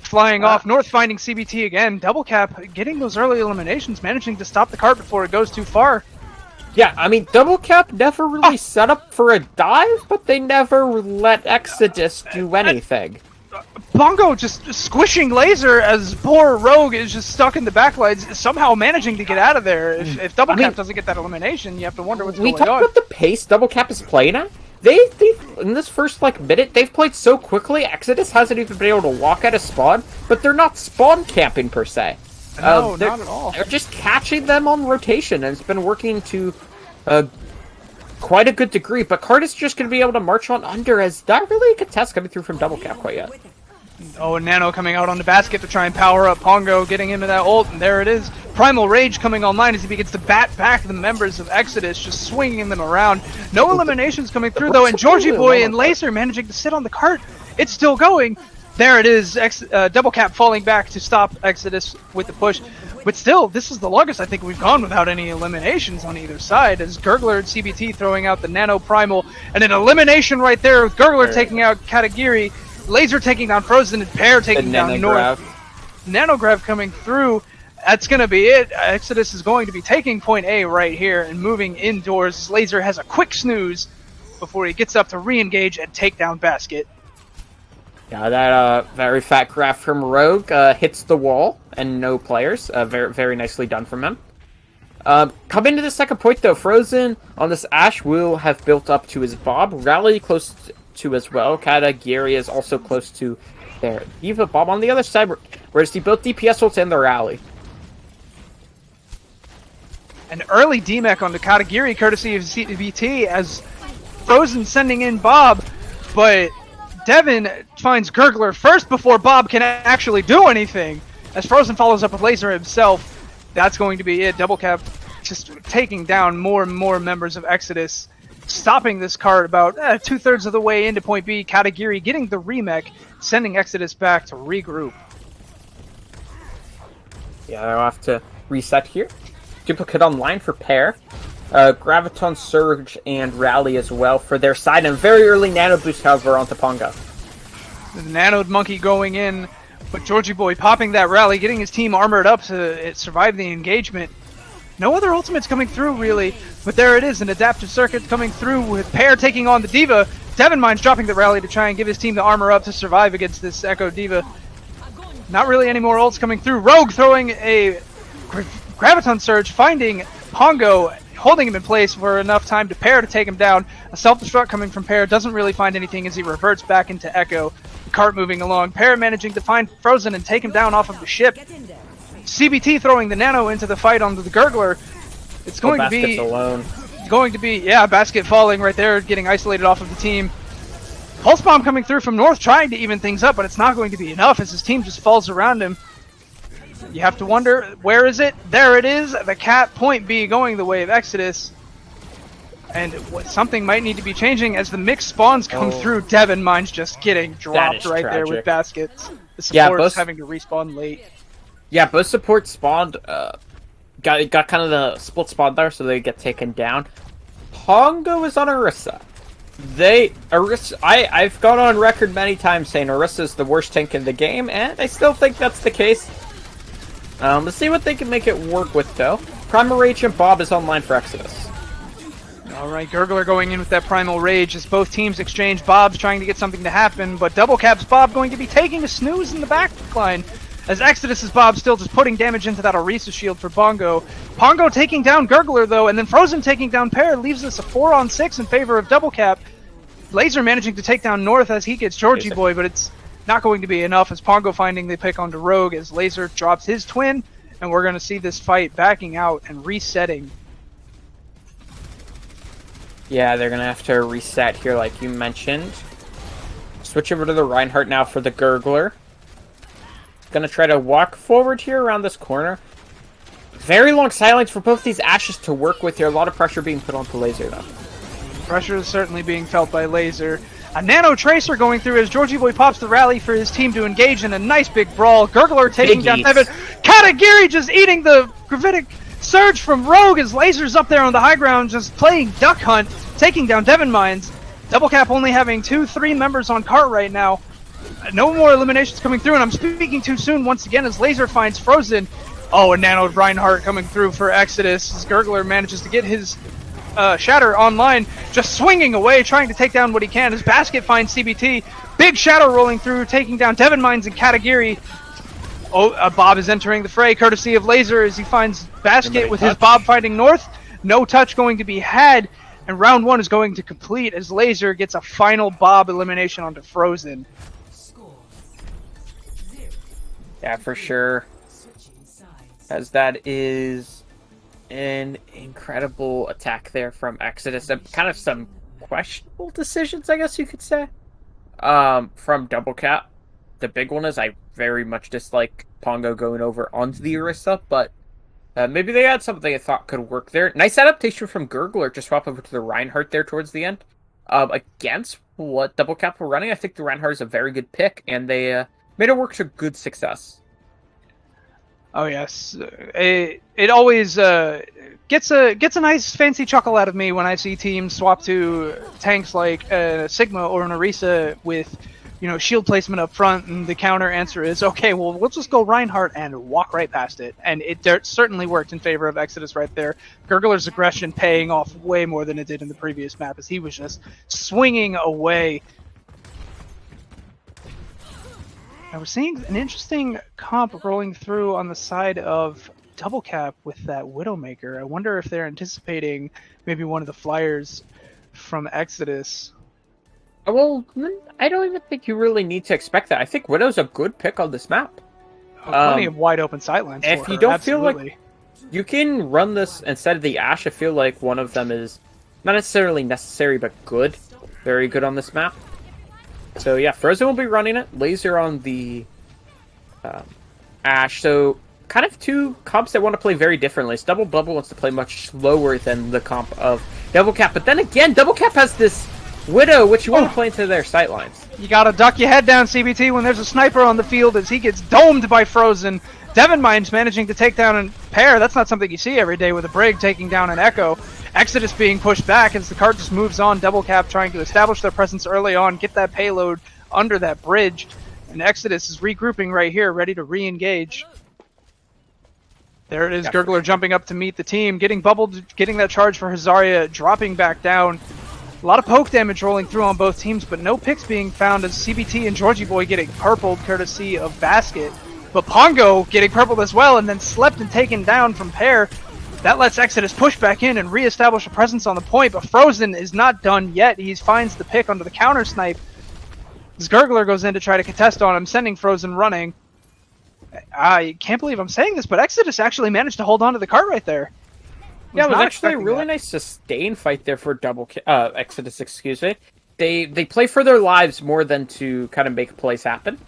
Flying off, North finding CBT again. Double Cap getting those early eliminations, managing to stop the cart before it goes too far. Yeah, I mean, Double Cap never really set up for a dive, but they never let Exodus do anything. Pongo just squishing laser as poor Rogue is just stuck in the backlights, somehow managing to get out of there. If Double Cap doesn't get that elimination, you have to wonder what's going on. We talked about the pace Double Cap is playing at. They in this first minute, they've played so quickly. Exodus hasn't even been able to walk out of spawn, but they're not spawn camping per se. No, not at all. They're just catching them on rotation, and it's been working to quite a good degree. But Cart is just going to be able to march on under, as not really a contest coming through from Double Cap quite yet. Oh, and Nano coming out on the basket to try and power up Pongo, getting into that ult, and there it is. Primal Rage coming online as he begins to bat back the members of Exodus, just swinging them around. No eliminations coming through, though, and Georgie Boy and Laser managing to sit on the cart. It's still going. There it is, Double Cap falling back to stop Exodus with the push. But still, this is the longest I think we've gone without any eliminations on either side, as Gurgler and CBT throwing out the Nano Primal, and an elimination right there with Gurgler taking out Katagiri, Laser taking down Frozen, and Pair taking down North. Nanograv coming through. That's going to be it. Exodus is going to be taking point A right here and moving indoors. Laser has a quick snooze before he gets up to re-engage and take down Basket. Yeah, that very fat graph from Rogue hits the wall, and no players. Very, very nicely done from him. Coming to the second point, though, Frozen on this Ashe will have built up to his Bob. Rally close to as well. Katagiri is also close to there. D.Va Bob on the other side, whereas he built DPS ults in the rally. An early DMEC on the Katagiri, courtesy of CBT, as Frozen sending in Bob, but Devin finds Gurgler first before Bob can actually do anything. As Frozen follows up with Laser himself, that's going to be it. Double Cap just taking down more and more members of Exodus, stopping this cart about 2/3 of the way into point B. Katagiri getting the remech, sending Exodus back to regroup. Yeah, they'll have to reset here. Duplicate online for Pair. Graviton, Surge, and Rally as well for their side, and very early Nano Boost, however, onto Pongo. The Nanoed Monkey going in, but Georgie Boy popping that Rally, getting his team armored up to survive the engagement. No other ultimates coming through, really, but there it is, an adaptive circuit coming through with Pair taking on the D.Va. Devin Mines dropping the Rally to try and give his team the armor up to survive against this Echo D.Va. Not really any more ults coming through. Rogue throwing a Graviton Surge, finding Pongo, holding him in place for enough time to Pair to take him down. A self-destruct coming from Pair, doesn't really find anything as he reverts back into Echo. The cart moving along. Pair managing to find Frozen and take him down off of the ship. CBT throwing the Nano into the fight onto the Gurgler. It's going to be alone. Yeah, Basket falling right there, getting isolated off of the team. Pulse Bomb coming through from North, trying to even things up, but it's not going to be enough as his team just falls around him. You have to wonder, where is it? There it is, the Cat, point B, going the way of Exodus. And something might need to be changing as the mixed spawns come through. Devon Mine's just getting dropped right there with baskets. The support's having to respawn late. Yeah, both supports spawned. Got kind of the split spawn there, so they get taken down. Pongo is on Orisa. I've gone on record many times saying Orisa is the worst tank in the game, and I still think that's the case. Let's see what they can make it work with, though. Primal Rage and Bob is online for Exodus. Alright, Gurgler going in with that Primal Rage as both teams exchange. Bob's trying to get something to happen, but Double Cap's Bob going to be taking a snooze in the back line. As Exodus' Bob still just putting damage into that Orisa shield for Pongo. Pongo taking down Gurgler though, and then Frozen taking down Pear leaves us a 4-on-6 in favor of Double Cap. Laser managing to take down North as he gets Georgie Boy, but it's not going to be enough as Pongo finding the pick onto Rogue as Laser drops his twin, and we're going to see this fight backing out and resetting. Yeah, they're going to have to reset here like you mentioned. Switch over to the Reinhardt now for the Gurgler. Gonna try to walk forward here around this corner. Very long silence for both these Ashes to work with here. A lot of pressure being put onto Laser, though. Pressure is certainly being felt by Laser. A Nano Tracer going through as Georgie Boy pops the rally for his team to engage in a nice big brawl. Gurgler taking down Devon. Katagiri just eating the Gravitic Surge from Rogue as Laser's up there on the high ground just playing Duck Hunt, taking down Devon Mines. Double Cap only having 2-3 members on cart right now. No more eliminations coming through, and I'm speaking too soon once again as Laser finds Frozen. Oh, and Nano Reinhardt coming through for Exodus as Gurgler manages to get his Shatter online, just swinging away, trying to take down what he can as Basket finds CBT. Big Shadow rolling through, taking down Devon Mines and Katagiri. Oh, Bob is entering the fray, courtesy of Laser as he finds Basket with his Bob fighting North. No touch going to be had, and round one is going to complete as Laser gets a final Bob elimination onto Frozen. Yeah, for sure. As that is an incredible attack there from Exodus. And kind of some questionable decisions, I guess you could say, from Double Cap. The big one is I very much dislike Pongo going over onto the Orisa, but maybe they had something I thought could work there. Nice adaptation from Gurgler to swap over to the Reinhardt there towards the end. Against what Double Cap were running, I think the Reinhardt is a very good pick, and they made it work to good success. Oh yes, it always gets a nice fancy chuckle out of me when I see teams swap to tanks like Sigma or an Orisa with, you know, shield placement up front, and the counter answer is, okay, well, we'll just go Reinhardt and walk right past it. And it certainly worked in favor of Exodus right there. Gurgler's aggression paying off way more than it did in the previous map, as he was just swinging away. I was seeing an interesting comp rolling through on the side of Double Cap with that Widowmaker. I wonder if they're anticipating maybe one of the flyers from Exodus. Well, I don't even think you really need to expect that. I think Widow's a good pick on this map. Plenty of wide open sightlines. If you don't feel like you can run this instead of the Ashe, I feel like one of them is not necessarily necessary, but good. Very good on this map. So yeah, Frozen will be running it. Laser on the Ashe. So kind of two comps that want to play very differently. Double Bubble wants to play much slower than the comp of Double Cap. But then again, Double Cap has this Widow, which you want to play into their sightlines. You gotta duck your head down, CBT, when there's a sniper on the field as he gets domed by Frozen. Devon Mines managing to take down a Pair. That's not something you see every day with a Brig taking down an Echo. Exodus being pushed back as the card just moves on. Double Cap trying to establish their presence early on, get that payload under that bridge. And Exodus is regrouping right here, ready to re-engage. There it is, Gurgler jumping up to meet the team, getting bubbled, getting that charge for Hazaria, dropping back down. A lot of poke damage rolling through on both teams, but no picks being found as CBT and Georgie Boy getting purpled courtesy of Basket. But Pongo getting purpled as well and then slept and taken down from Pear. That lets Exodus push back in and re-establish a presence on the point, but Frozen is not done yet. He finds the pick under the counter snipe. As Gurgler goes in to try to contest on him, sending Frozen running. I can't believe I'm saying this, but Exodus actually managed to hold on to the cart right there. Yeah, it was actually a really nice sustained fight there for Exodus, excuse me. They play for their lives more than to kind of make plays happen.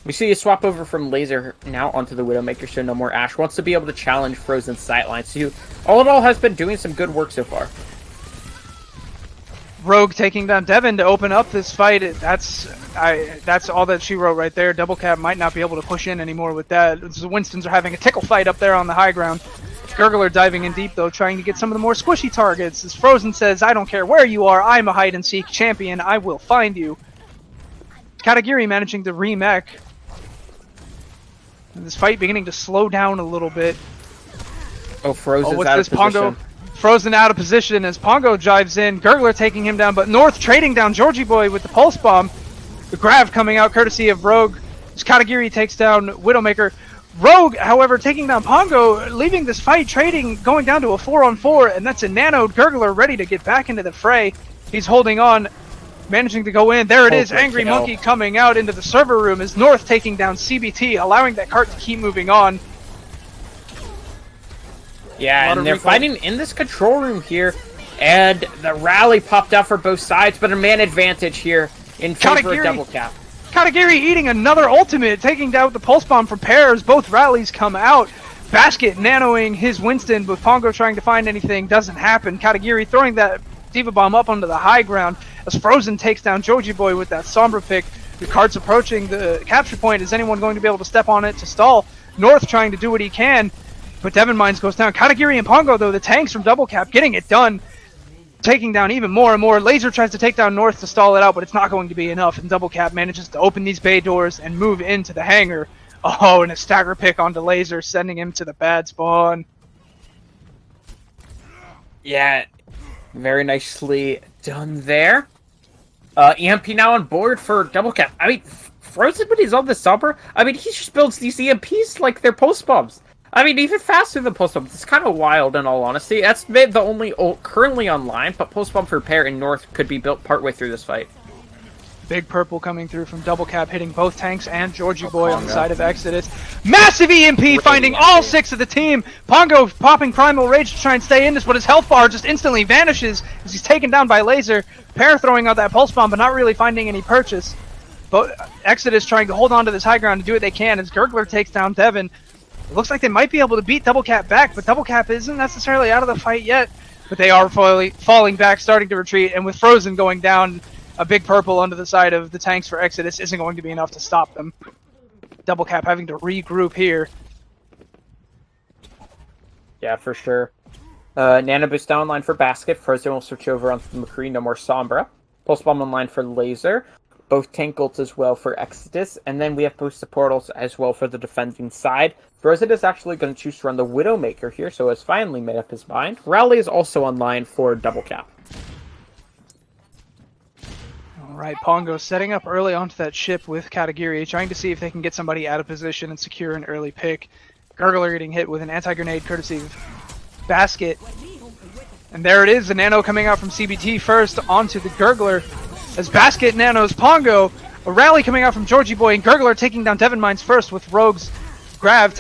We see a swap over from Laser now onto the Widowmaker, so no more Ashe. Wants to be able to challenge Frozen's sightlines, who all in all has been doing some good work so far. Rogue taking down Devin to open up this fight. That's all that she wrote right there. Double Cap might not be able to push in anymore with that. The Winstons are having a tickle fight up there on the high ground. Gurgler diving in deep though, trying to get some of the more squishy targets. As Frozen says, I don't care where you are, I'm a hide and seek champion, I will find you. Katagiri managing to remech. And this fight beginning to slow down a little bit. Oh, Frozen's out of position. Pongo Frozen out of position as Pongo drives in. Gurgler taking him down, but North trading down Georgie Boy with the pulse bomb. The grab coming out courtesy of Rogue. As Katagiri takes down Widowmaker. Rogue, however, taking down Pongo, leaving this fight, going down to a 4-on-4, and that's a nanoed Gurgler ready to get back into the fray. He's holding on, managing to go in. There it is, Angry Monkey coming out into the server room as North taking down CBT, allowing that cart to keep moving on. Yeah, and they're fighting in this control room here, and the rally popped out for both sides, but a man advantage here in favor of Double Cap. Katagiri eating another ultimate, taking down the pulse bomb from Pairs. Both rallies come out. Basket nanoing his Winston, but Pongo trying to find anything doesn't happen. Katagiri throwing that Diva Bomb up onto the high ground as Frozen takes down Joji Boy with that Sombra pick. The cart's approaching the capture point. Is anyone going to be able to step on it to stall? North trying to do what he can, but Devin Mines goes down. Katagiri and Pongo, though, the tanks from Double Cap getting it done. Taking down even more and more. Laser tries to take down North to stall it out, but it's not going to be enough. And Double Cap manages to open these bay doors and move into the hangar. Oh, and a stagger pick onto Laser, sending him to the bad spawn. Yeah, very nicely done there. EMP now on board for Double Cap. I mean, Frozen, when he's on the Sombra, I mean, he just builds these EMPs like they're post bombs. I mean, even faster than Post Bomb. It's kind of wild, in all honesty. That's the only ult currently online, but Post Bomb for Pair in North could be built partway through this fight. Big purple coming through from Double Cap, hitting both tanks and Georgie Boy on the side of Exodus. Massive EMP finding all 6 of the team. Pongo popping Primal Rage to try and stay in this, but his health bar just instantly vanishes as he's taken down by Laser. Pair throwing out that Pulse Bomb, but not really finding any purchase. But Exodus trying to hold on to this high ground and do what they can as Gurgler takes down Devin. It looks like they might be able to beat Double Cap back, but Double Cap isn't necessarily out of the fight yet. But they are falling back, starting to retreat, and with Frozen going down, a big purple under the side of the tanks for Exodus isn't going to be enough to stop them. Double Cap having to regroup here. Yeah, for sure. Nano Boost down line for Basket. Frozen will switch over onto the McCree, no more Sombra. Pulse Bomb online for Laser. Both tank ults as well for Exodus, and then we have both support ults as well for the defending side. Frozen is actually going to choose to run the Widowmaker here, so has finally made up his mind. Rally is also online for Double Cap. Alright, Pongo setting up early onto that ship with Katagiri, trying to see if they can get somebody out of position and secure an early pick. Gurgler getting hit with an anti-grenade courtesy of Basket. And there it is, the Nano coming out from CBT first onto the Gurgler. As Basket nanos Pongo, a rally coming out from Georgie Boy, and Gurgler taking down Devin Mines first with Rogue's grab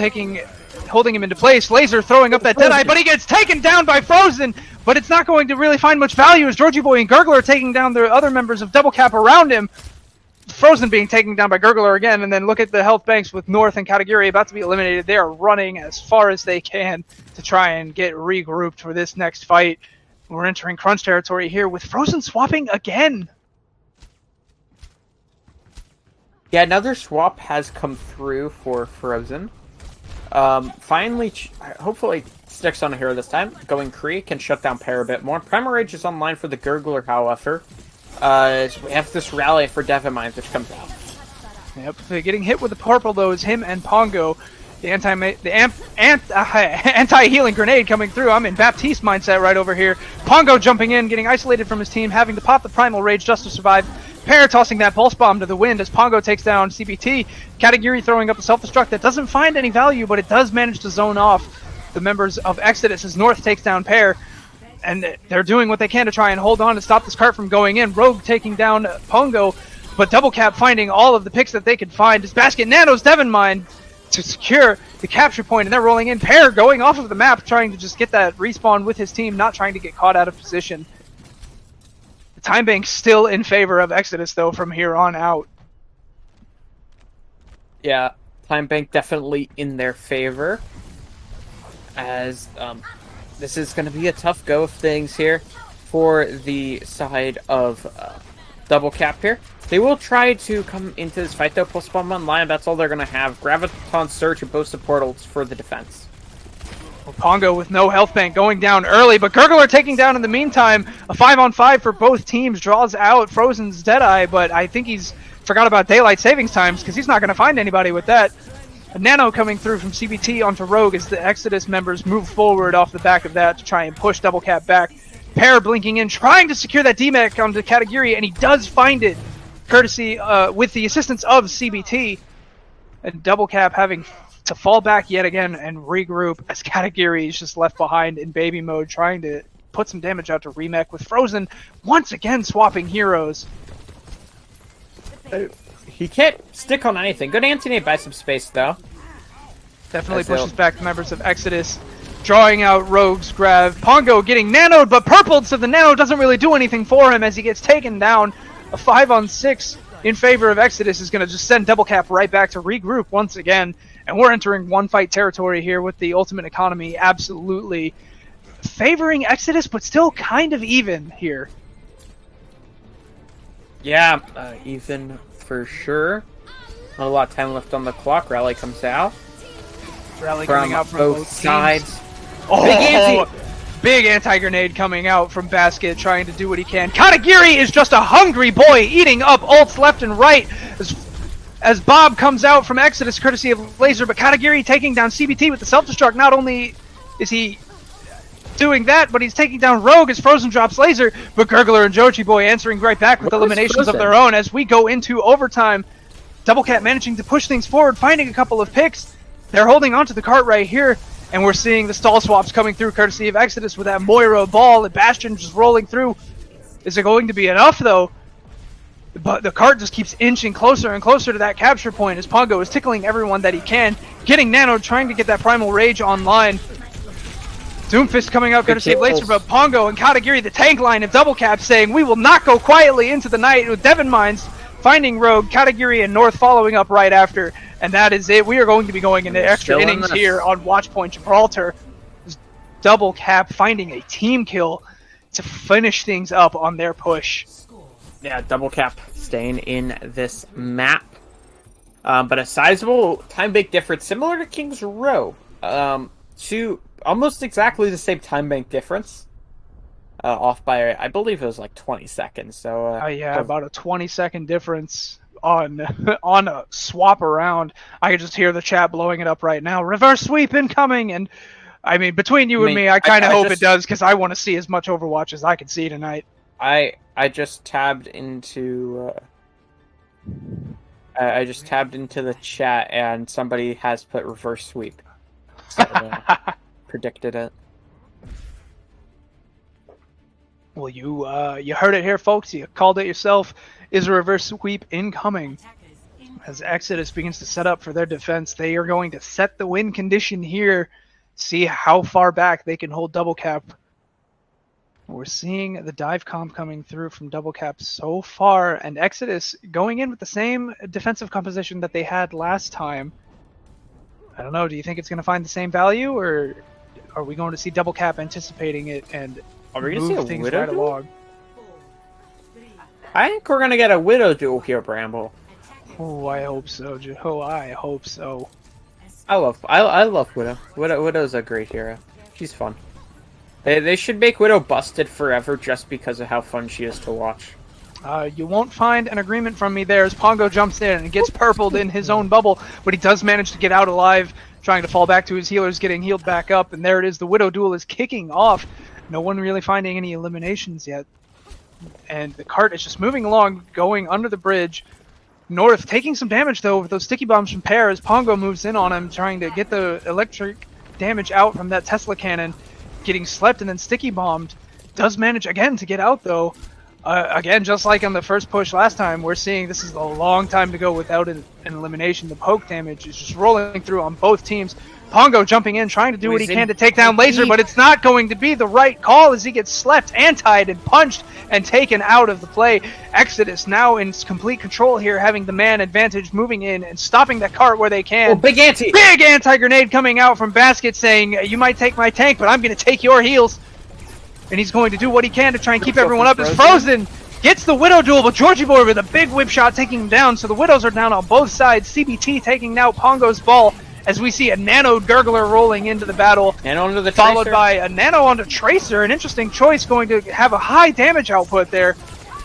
holding him into place. Laser throwing up that Deadeye, but he gets taken down by Frozen, but it's not going to really find much value as Georgie Boy and Gurgler taking down the other members of Double Cap around him. Frozen being taken down by Gurgler again, and then look at the health banks with North and Katagiri about to be eliminated. They are running as far as they can to try and get regrouped for this next fight. We're entering crunch territory here with Frozen swapping again. Yeah, another swap has come through for Frozen. Finally, hopefully sticks on a hero this time. Going Kree can shut down Pair a bit more. Primal Rage is online for the Gurgler, however. We have this rally for Devin Mines, which comes out. Yep, getting hit with the purple though is him and Pongo. The anti-healing grenade coming through. I'm in Baptiste mindset right over here. Pongo jumping in, getting isolated from his team, having to pop the Primal Rage just to survive. Pair tossing that pulse bomb to the wind as Pongo takes down CBT. Katagiri throwing up a self-destruct that doesn't find any value, but it does manage to zone off the members of Exodus as North takes down Pair. And they're doing what they can to try and hold on to stop this cart from going in. Rogue taking down Pongo, but Double Cap finding all of the picks that they could find as Basket nanos Devin Mine to secure the capture point, and they're rolling in. Pair going off of the map, trying to just get that respawn with his team, not trying to get caught out of position. The time bank's still in favor of Exodus, though, from here on out. Yeah, time bank definitely in their favor, as this is going to be a tough go of things here. for the side of Double Cap here. They will try to come into this fight though, plus bomb online. That's all they're going to have. Graviton Surge and both support ults for the defense. Well, Pongo with no health bank going down early, but Gurgler taking down in the meantime. A 5-on-5 for both teams draws out Frozen's Deadeye, but I think he's forgot about daylight savings times because he's not going to find anybody with that. A Nano coming through from CBT onto Rogue as the Exodus members move forward off the back of that to try and push Double Cap back. Pear blinking in, trying to secure that D-Mech onto Katagiri, and he does find it, courtesy with the assistance of CBT. And Double Cap having to fall back yet again and regroup as Katagiri is just left behind in baby mode, trying to put some damage out to Remech with Frozen once again swapping heroes. He can't stick on anything. Good anti-nade buy some space though. Definitely pushes back the members of Exodus, drawing out Rogue's grab. Pongo getting nanoed, but purpled, so the nano doesn't really do anything for him as he gets taken down. A 5-on-6 in favor of Exodus is going to just send Double Cap right back to regroup once again. And we're entering one-fight territory here with the Ultimate Economy absolutely favoring Exodus, but still kind of even here. Yeah, even for sure. Not a lot of time left on the clock. Rally comes out. Rally coming out from both sides. Oh, big anti-grenade coming out from Basket, trying to do what he can. Katagiri is just a hungry boy, eating up ults left and right. As Bob comes out from Exodus, courtesy of Laser, but Katagiri taking down CBT with the self-destruct. Not only is he doing that, but he's taking down Rogue as Frozen drops Laser, but Gurgler and Jochi Boy answering right back with eliminations of their own as we go into overtime. Double Cat managing to push things forward, finding a couple of picks. They're holding onto the cart right here, and we're seeing the stall swaps coming through courtesy of Exodus with that Moira ball and Bastion just rolling through. Is it going to be enough though? But the cart just keeps inching closer and closer to that capture point as Pongo is tickling everyone that he can, getting Nano, trying to get that Primal Rage online. Doomfist coming out courtesy of Laser, but Pongo and Katagiri, the tank line of Double Cap, saying we will not go quietly into the night, with Devon Mines finding Rogue, Katagiri and North following up right after. And that is it. We are going to be going into extra innings here on Watchpoint Gibraltar. Double Cap finding a team kill to finish things up on their push. Yeah, Double Cap staying in this map. But a sizable time bank difference, similar to King's Row. To almost exactly the same time bank difference. Off by, I believe it was like 20 seconds. So yeah, about a 20-second difference on on a swap around. I can just hear the chat blowing it up right now. Reverse sweep incoming, and I mean between you and me, I kind of hope it does because I want to see as much Overwatch as I can see tonight. I just tabbed into the chat and somebody has put reverse sweep. So, predicted it. Well, you heard it here, folks. You called it yourself. Is a reverse sweep incoming? As Exodus begins to set up for their defense, they are going to set the win condition here. See how far back they can hold Double Cap. We're seeing the dive comp coming through from Double Cap so far, and Exodus going in with the same defensive composition that they had last time. I don't know, do you think it's going to find the same value, or are we going to see Double Cap anticipating it and move things right along? I think we're going to get a Widow duel here, Bramble. Oh, I hope so, Joe. I hope so. I love Widow. Widow's a great hero. She's fun. They should make Widow busted forever just because of how fun she is to watch. You won't find an agreement from me there as Pongo jumps in and gets purpled in his own bubble, but he does manage to get out alive, trying to fall back to his healers, getting healed back up, and there it is. The Widow duel is kicking off. No one really finding any eliminations yet. And the cart is just moving along, going under the bridge. North taking some damage, though, with those sticky bombs from Pear as Pongo moves in on him, trying to get the electric damage out from that Tesla cannon. Getting slept and then sticky bombed. Does manage again to get out, though. Again, just like on the first push last time, we're seeing this is a long time to go without an elimination. The poke damage is just rolling through on both teams. Pongo jumping in, trying to do what he can to take down Laser, but it's not going to be the right call as he gets slept, antied, and punched and taken out of the play. Exodus now in complete control here, having the man advantage, moving in and stopping that cart where they can. Oh, big anti-grenade coming out from Basket saying, you might take my tank, but I'm going to take your heals. and he's going to do what he can to try and keep Go everyone for up. As Frozen gets the Widow duel, but Georgie Boy with a big whip shot taking him down, so the Widows are down on both sides. CBT taking out Pongo's ball, as we see a Nano Gurgler rolling into the battle. And onto the followed Tracer. by a Nano onto Tracer, an interesting choice, going to have a high damage output there.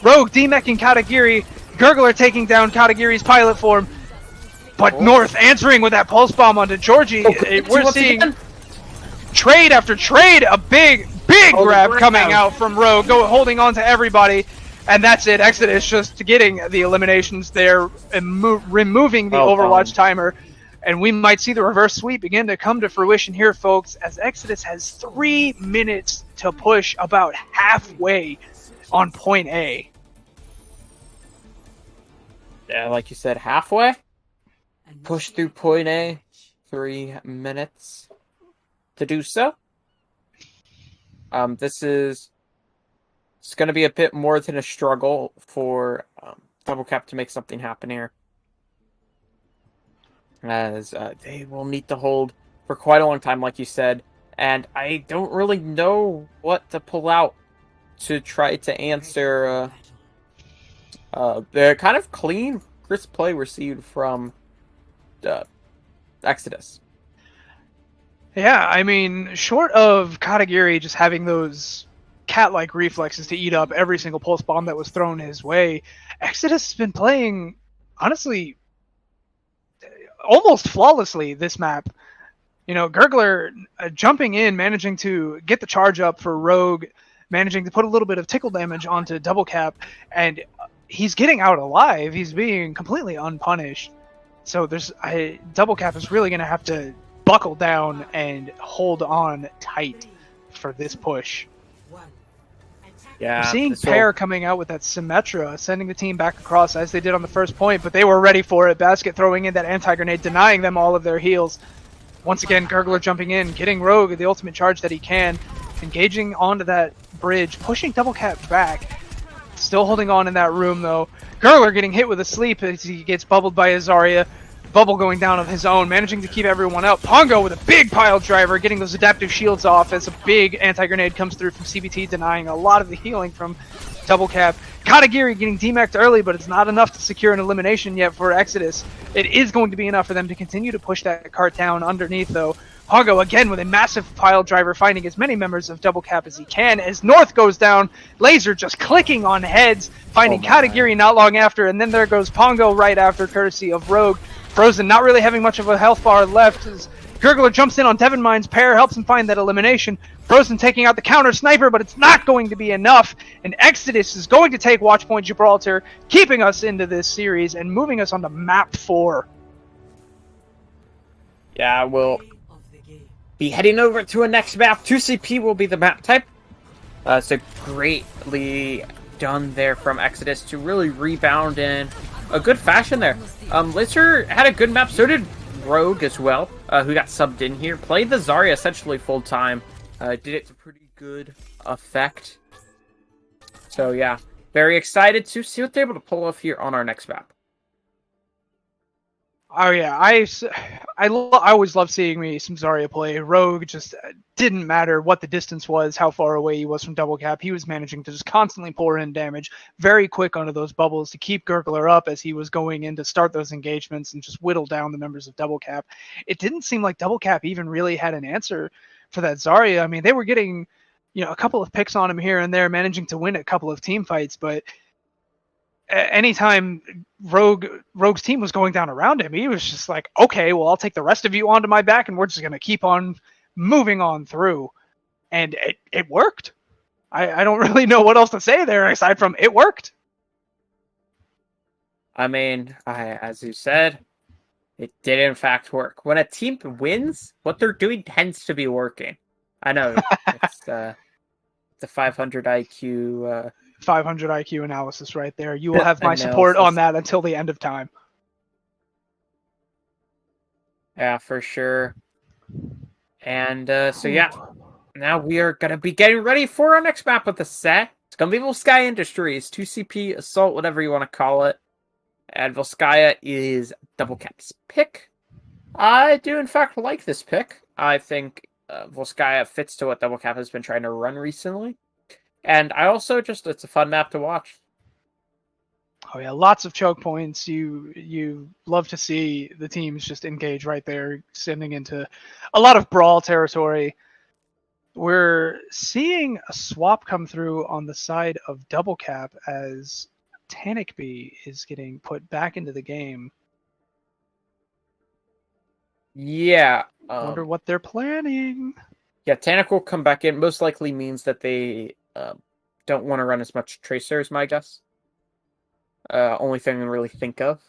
Rogue demeching Katagiri, Gurgler taking down Katagiri's pilot form, but North answering with that pulse bomb onto Georgie. We're seeing trade after trade, a big grab coming out from Rogue, holding on to everybody, and that's it. Exodus just getting the eliminations there, and removing the Overwatch timer. And we might see the reverse sweep begin to come to fruition here, folks, as Exodus has 3 minutes to push about halfway on point A. Yeah, like you said, halfway. Push through point A. 3 minutes to do so. It's going to be a bit more than a struggle for Double Cap to make something happen here, as they will need to hold for quite a long time, like you said, and I don't really know what to pull out to try to answer the kind of clean, crisp play received from Exodus. Yeah, I mean, short of Katagiri just having those cat-like reflexes to eat up every single pulse bomb that was thrown his way, Exodus has been playing, honestly, almost flawlessly this map. You know, Gurgler jumping in, managing to get the charge up for Rogue, managing to put a little bit of tickle damage onto Double Cap, and he's getting out alive. He's being completely unpunished. So Double Cap is really going to have to buckle down and hold on tight for this push. Yeah, we're seeing Pair coming out with that Symmetra, sending the team back across as they did on the first point, but they were ready for it. Basket throwing in that anti-grenade, denying them all of their heals. Once again, Gurgler jumping in, getting Rogue the ultimate charge that he can, engaging onto that bridge, pushing Double Cap back. Still holding on in that room, though. Gurgler getting hit with a sleep as he gets bubbled by Azaria. Bubble going down of his own, managing to keep everyone out. Pongo with a big pile driver, getting those adaptive shields off as a big anti-grenade comes through from CBT, denying a lot of the healing from Double Cap. Katagiri getting demeched early, but it's not enough to secure an elimination yet for Exodus. It is going to be enough for them to continue to push that cart down underneath, though. Pongo again with a massive pile driver, finding as many members of Double Cap as he can. As North goes down, Laser just clicking on heads, finding Katagiri not long after, and then there goes Pongo right after, courtesy of Rogue. Frozen not really having much of a health bar left as Gurgler jumps in on Devon Mine's Pair, helps him find that elimination. Frozen taking out the counter sniper, but it's not going to be enough. And Exodus is going to take Watchpoint Gibraltar, keeping us into this series and moving us on to map 4. Yeah, we'll be heading over to a next map. 2CP will be the map type. So greatly done there from Exodus to really rebound in a good fashion there. Lister had a good map, so did Rogue as well, who got subbed in here. Played the Zarya essentially full time. Did it to pretty good effect. So yeah, very excited to see what they're able to pull off here on our next map. Oh yeah, I always love seeing me some Zarya play. Rogue just didn't matter what the distance was, how far away he was from Double Cap. He was managing to just constantly pour in damage, very quick onto those bubbles to keep Gurgler up as he was going in to start those engagements and just whittle down the members of Double Cap. It didn't seem like Double Cap even really had an answer for that Zarya. I mean, they were getting, a couple of picks on him here and there, managing to win a couple of team fights, but anytime Rogue's team was going down around him, he was just like, okay, well, I'll take the rest of you onto my back and we're just going to keep on moving on through. And it worked. I don't really know what else to say there aside from it worked. I mean, as you said, it did in fact work. When a team wins, what they're doing tends to be working. I know it's the 500 IQ 500 IQ analysis right there. You will have my support on that until the end of time. Yeah, for sure. And so yeah, now we are going to be getting ready for our next map with the set. It's going to be Volskaya Industries, 2CP Assault, whatever you want to call it. And Volskaya is Double Cap's pick. I do in fact like this pick. I think Volskaya fits to what Double Cap has been trying to run recently. And I also it's a fun map to watch. Oh yeah, lots of choke points. You love to see the teams just engage right there, sending into a lot of brawl territory. We're seeing a swap come through on the side of Double Cap as Tanikby is getting put back into the game. Yeah. Wonder what they're planning. Yeah, Tanic will come back in. Most likely means that they don't want to run as much Tracer, is my guess. Only thing I really think of.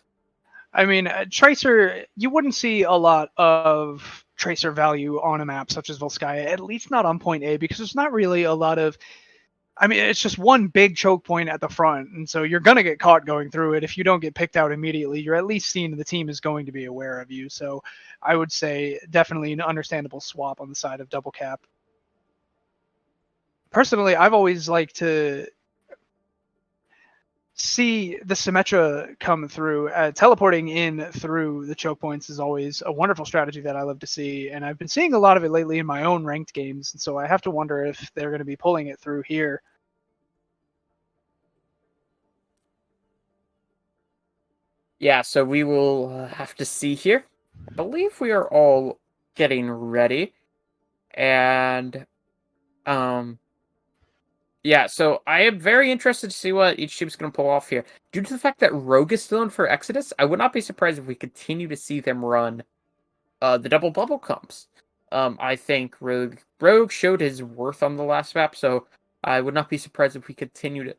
I mean, Tracer, you wouldn't see a lot of Tracer value on a map such as Volskaya, at least not on point A, because there's not really a lot of. I mean, it's just one big choke point at the front, and so you're going to get caught going through it. If you don't get picked out immediately, you're at least seen the team is going to be aware of you. So I would say definitely an understandable swap on the side of Double Cap. Personally, I've always liked to see the Symmetra come through. Teleporting in through the choke points is always a wonderful strategy that I love to see, and I've been seeing a lot of it lately in my own ranked games, and so I have to wonder if they're going to be pulling it through here. Yeah, so we will have to see here. I believe we are all getting ready. And, yeah, so I am very interested to see what each team's going to pull off here. Due to the fact that Rogue is still in for Exodus, I would not be surprised if we continue to see them run the double bubble comes. I think Rogue showed his worth on the last map, so I would not be surprised if we continue to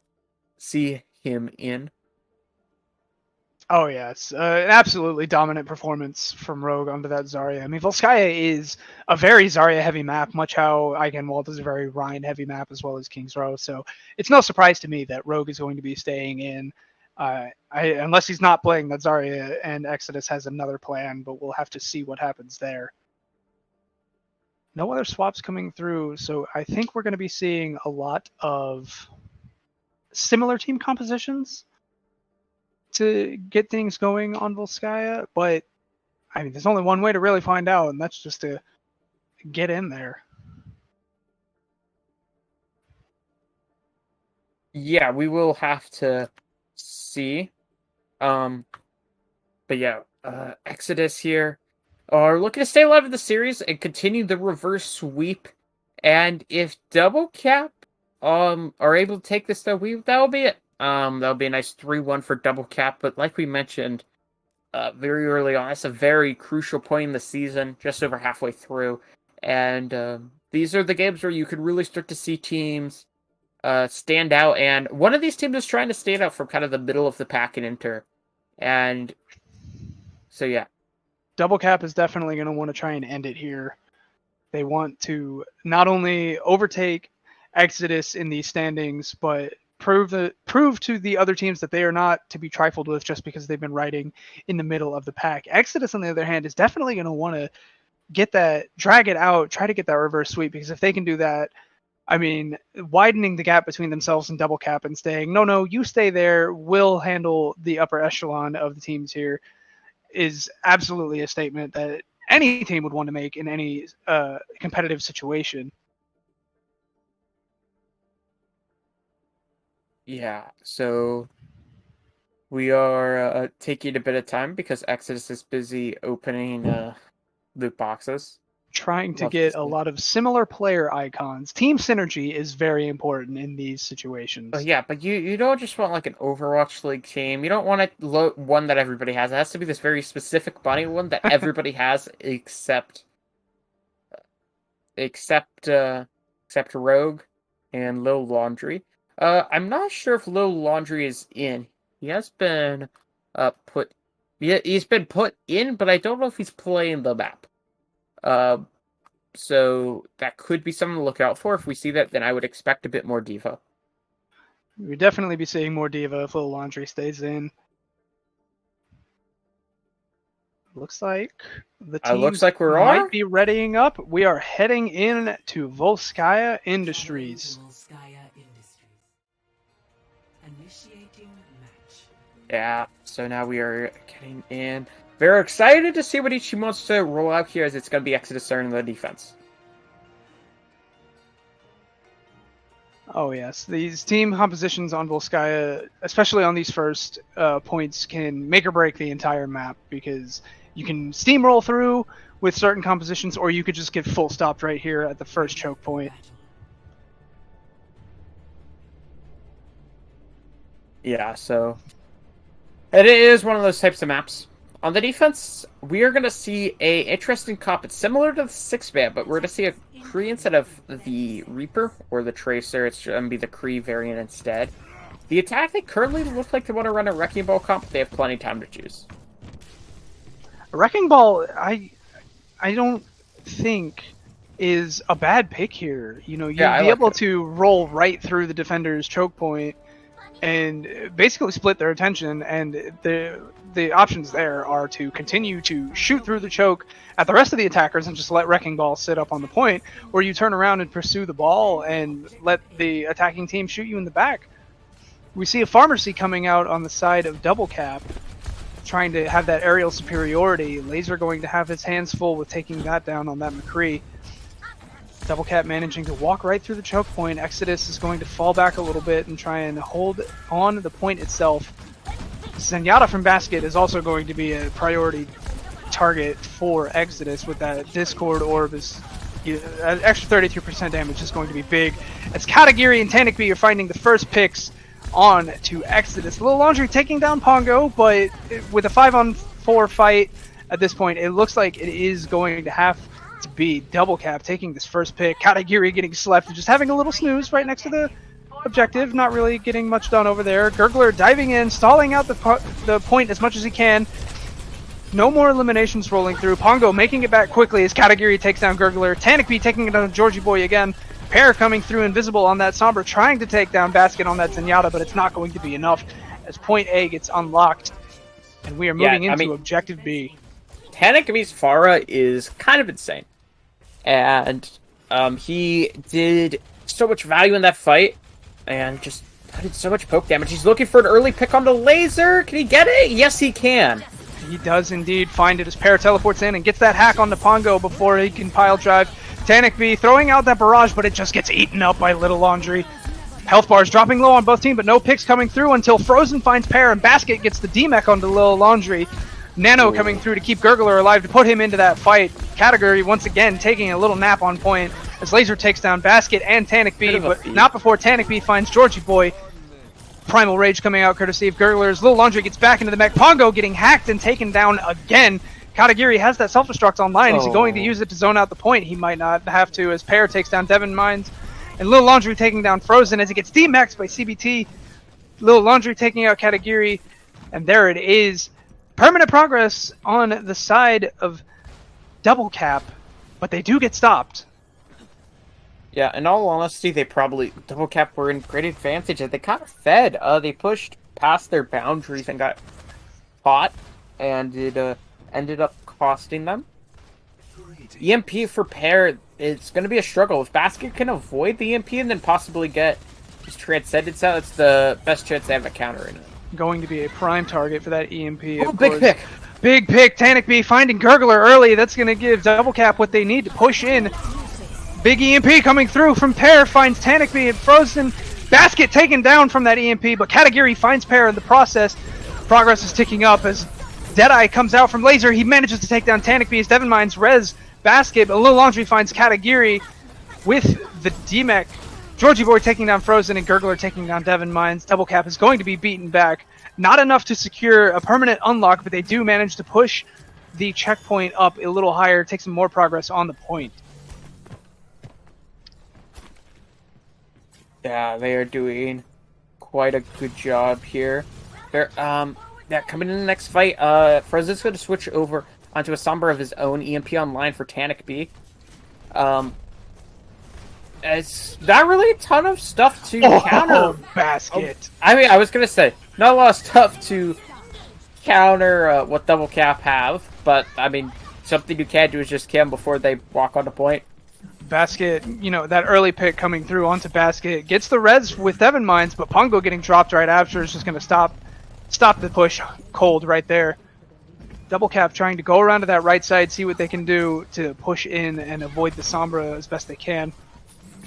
see him in. Oh yeah, it's an absolutely dominant performance from Rogue onto that Zarya. I mean, Volskaya is a very Zarya-heavy map, much how Eichenwald is a very Rhine-heavy map as well as King's Row. So it's no surprise to me that Rogue is going to be staying in, unless he's not playing that Zarya and Exodus has another plan, but we'll have to see what happens there. No other swaps coming through, so I think we're going to be seeing a lot of similar team compositions to get things going on Volskaya, but I mean, there's only one way to really find out, and that's just to get in there. Yeah, we will have to see. But yeah, Exodus here are looking to stay alive in the series and continue the reverse sweep. And if Double Cap are able to take this, that'll be it. That'll be a nice 3-1 for Double Cap. But like we mentioned very early on, it's a very crucial point in the season, just over halfway through. And these are the games where you can really start to see teams stand out. And one of these teams is trying to stand out from kind of the middle of the pack and enter. And so, yeah. Double Cap is definitely going to want to try and end it here. They want to not only overtake Exodus in these standings, but prove to the other teams that they are not to be trifled with just because they've been riding in the middle of the pack. Exodus, on the other hand, is definitely going to want to drag it out, try to get that reverse sweep, because if they can do that, I mean, widening the gap between themselves and Double Cap and saying, no, you stay there, we'll handle the upper echelon of the teams here, is absolutely a statement that any team would want to make in any competitive situation. Yeah, so we are taking a bit of time because Exodus is busy opening loot boxes. Trying to get a lot of similar player icons. Team synergy is very important in these situations. Yeah, but you don't just want like an Overwatch League team. You don't want one that everybody has. It has to be this very specific bunny one that everybody has except Rogue and Lil Laundry. I'm not sure if Lil Laundry is in. He has been he's been put in, but I don't know if he's playing the map. So that could be something to look out for. If we see that, then I would expect a bit more D.Va. We'd definitely be seeing more D.Va if Lil Laundry stays in. Looks like the team might be readying up. We are heading in to Volskaya Industries. Yeah, so now we are getting in. Very excited to see what each team wants to roll out here, as it's going to be Exodus starting the defense. Oh yes, these team compositions on Volskaya, especially on these first points, can make or break the entire map because you can steamroll through with certain compositions, or you could just get full stopped right here at the first choke point. Yeah, so it is one of those types of maps. On the defense, we are going to see a interesting comp. It's similar to the 6-man, but we're going to see a Kree instead of the Reaper or the Tracer. It's going to be the Kree variant instead. The attack, they currently look like they want to run a Wrecking Ball comp, but they have plenty of time to choose. A Wrecking Ball, I don't think is a bad pick here. You know, you'd be able to roll right through the defender's choke point and basically split their attention, and the options there are to continue to shoot through the choke at the rest of the attackers and just let Wrecking Ball sit up on the point, or you turn around and pursue the ball and let the attacking team shoot you in the back. We see a Pharmercy coming out on the side of Double Cap, trying to have that aerial superiority. Laser going to have his hands full with taking that down on that McCree. Double Cap managing to walk right through the choke point. Exodus is going to fall back a little bit and try and hold on the point itself. Zenyatta from Basket is also going to be a priority target for Exodus with that Discord Orb. Extra 33% damage is going to be big. As Katagiri and Tanikby are finding the first picks on to Exodus. Little Laundry taking down Pongo, but with a 5-on-4 fight at this point, it looks like it is going to have to be Double Cap taking this first pick. Katagiri getting slept and just having a little snooze right next to the objective, not really getting much done over there. Gurgler diving in, stalling out the point as much as he can. No more eliminations rolling through. Pongo making it back quickly as Katagiri takes down Gurgler. Tanikby taking it down Georgie Boy again. Pear coming through invisible on that Sombra, trying to take down Basket on that Zenyatta, but it's not going to be enough as point A gets unlocked. And we are moving into Objective B. Tanikby's Pharah is kind of insane. And he did so much value in that fight and just did so much poke damage. He's looking for an early pick on the Laser. Can he get it? Yes, he can. He does indeed find it as Pear teleports in and gets that hack on the Pongo before he can pile drive. Tanikby throwing out that barrage, but it just gets eaten up by Little Laundry. Health bars dropping low on both teams, but no picks coming through until Frozen finds Pear and Basket gets the D-Mech onto Little Laundry. Nano coming through to keep Gurgler alive to put him into that fight. Category once again taking a little nap on point as Laser takes down Basket and Tanikby, but not before Tanikby finds Georgie Boy. Primal Rage coming out courtesy of Gurgler's. Little Laundry gets back into the mech. Pongo getting hacked and taken down again. Katagiri has that self-destruct online. Is he going to use it to zone out the point? He might not have to as Pear takes down Devon Mines. And Little Laundry taking down Frozen as he gets D-Maxed by CBT. Little Laundry taking out Katagiri. And there it is. Permanent progress on the side of Double Cap. But they do get stopped. Yeah, in all honesty, Double Cap were in great advantage. They kind of fed. They pushed past their boundaries and got caught. And it ended up costing them. EMP for Pear, it's going to be a struggle. If Basket can avoid the EMP and then possibly get his Transcendence out, it's the best chance they have at countering it. Going to be a prime target for that EMP. Oh, big pick! Big pick. Tanikby finding Gurgler early. That's going to give Double Cap what they need to push in. Big EMP coming through from Pear. Finds Tanikby and Frozen. Basket taken down from that EMP, but Katagiri finds Pear in the process. Progress is ticking up as Deadeye comes out from Laser. He manages to take down Tanikby as Devon Mines res Basket, but Little Laundry finds Katagiri with the D-Mech. Georgie Boy taking down Frozen and Gurgler taking down Devon Mines. Double Cap is going to be beaten back. Not enough to secure a permanent unlock, but they do manage to push the checkpoint up a little higher, take some more progress on the point. Yeah, they are doing quite a good job here. They're coming in the next fight, Frozen's going to switch over onto a Sombra of his own, EMP online for Tanikby. It's not really a ton of stuff to counter. Basket. I mean, I was going to say, not a lot of stuff to counter what Double Cap have, but, I mean, something you can do is just kill them before they walk on the point. Basket, you know, that early pick coming through onto Basket, gets the res with Devon Mines, but Pongo getting dropped right after is just going to stop the push cold right there. Double Cap trying to go around to that right side, see what they can do to push in and avoid the Sombra as best they can.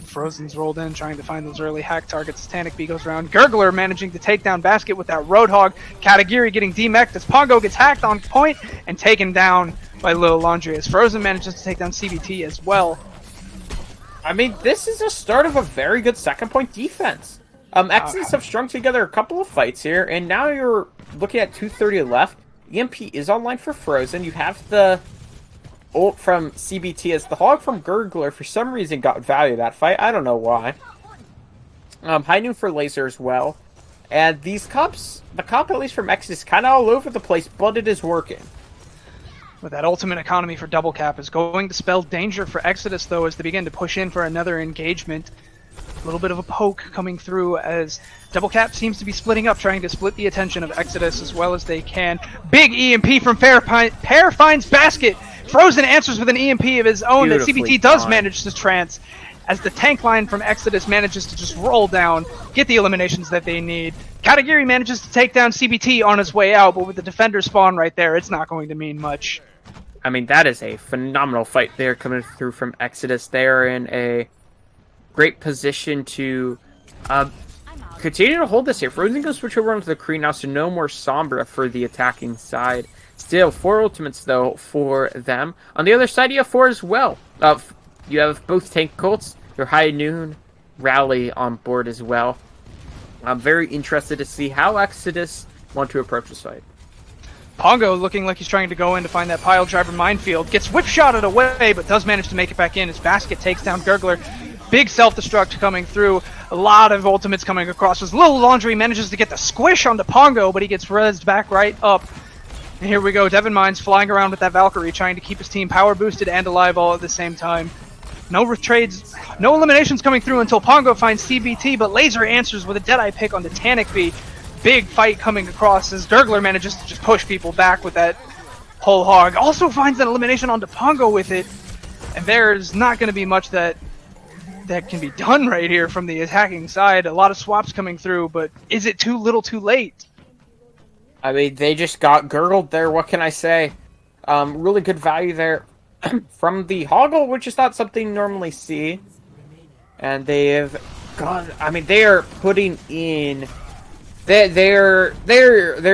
Frozen's rolled in, trying to find those early hack targets. Titanic Bee goes around. Gurgler managing to take down Basket with that Roadhog. Katagiri getting demeched as Pongo gets hacked on point and taken down by Lil Laundry as Frozen manages to take down CBT as well. I mean, this is a start of a very good second point defense. Exodus have strung together a couple of fights here, and now you're looking at 2:30 left. EMP is online for Frozen. You have the ult from CBT as the Hog from Gurgler for some reason got value that fight. I don't know why. High noon for Laser as well. And these comps, the comp at least from Exodus, kind of all over the place, but it is working. With that ultimate economy for Double Cap is going to spell danger for Exodus, though, as they begin to push in for another engagement. A little bit of a poke coming through as Double Cap seems to be splitting up, trying to split the attention of Exodus as well as they can. Big EMP from Pear finds Basket. Frozen answers with an EMP of his own that CBT does manage to trance, as the tank line from Exodus manages to just roll down, get the eliminations that they need. Katagiri manages to take down CBT on his way out, but with the defender spawn right there, it's not going to mean much. I mean, that is a phenomenal fight there coming through from Exodus. They are in a great position to continue to hold this here. Frozen goes switch over onto the Kree now, so no more Sombra for the attacking side. Still, 4 ultimates, though, for them. On the other side, you have 4 as well. You have both tank cults, your High Noon Rally on board as well. I'm very interested to see how Exodus want to approach this fight. Pongo looking like he's trying to go in to find that pile driver minefield. Gets whip-shotted away, but does manage to make it back in as Basket takes down Gurgler. Big self-destruct coming through. A lot of ultimates coming across. As Lil Laundry manages to get the squish onto Pongo, but he gets rezzed back right up. And here we go. Devin Mines flying around with that Valkyrie, trying to keep his team power boosted and alive all at the same time. No trades, no eliminations coming through until Pongo finds CBT, but Laser answers with a Deadeye pick on the Titanic Bee. Big fight coming across as Gurgler manages to just push people back with that whole hog. Also finds an elimination onto Pongo with it. And there's not going to be much that can be done right here from the attacking side. A lot of swaps coming through, but is it too little too late? I mean, they just got gurgled there. What can I say? Really good value there from the Hoggle, which is not something you normally see. And they've gone. I mean, they are putting in. They're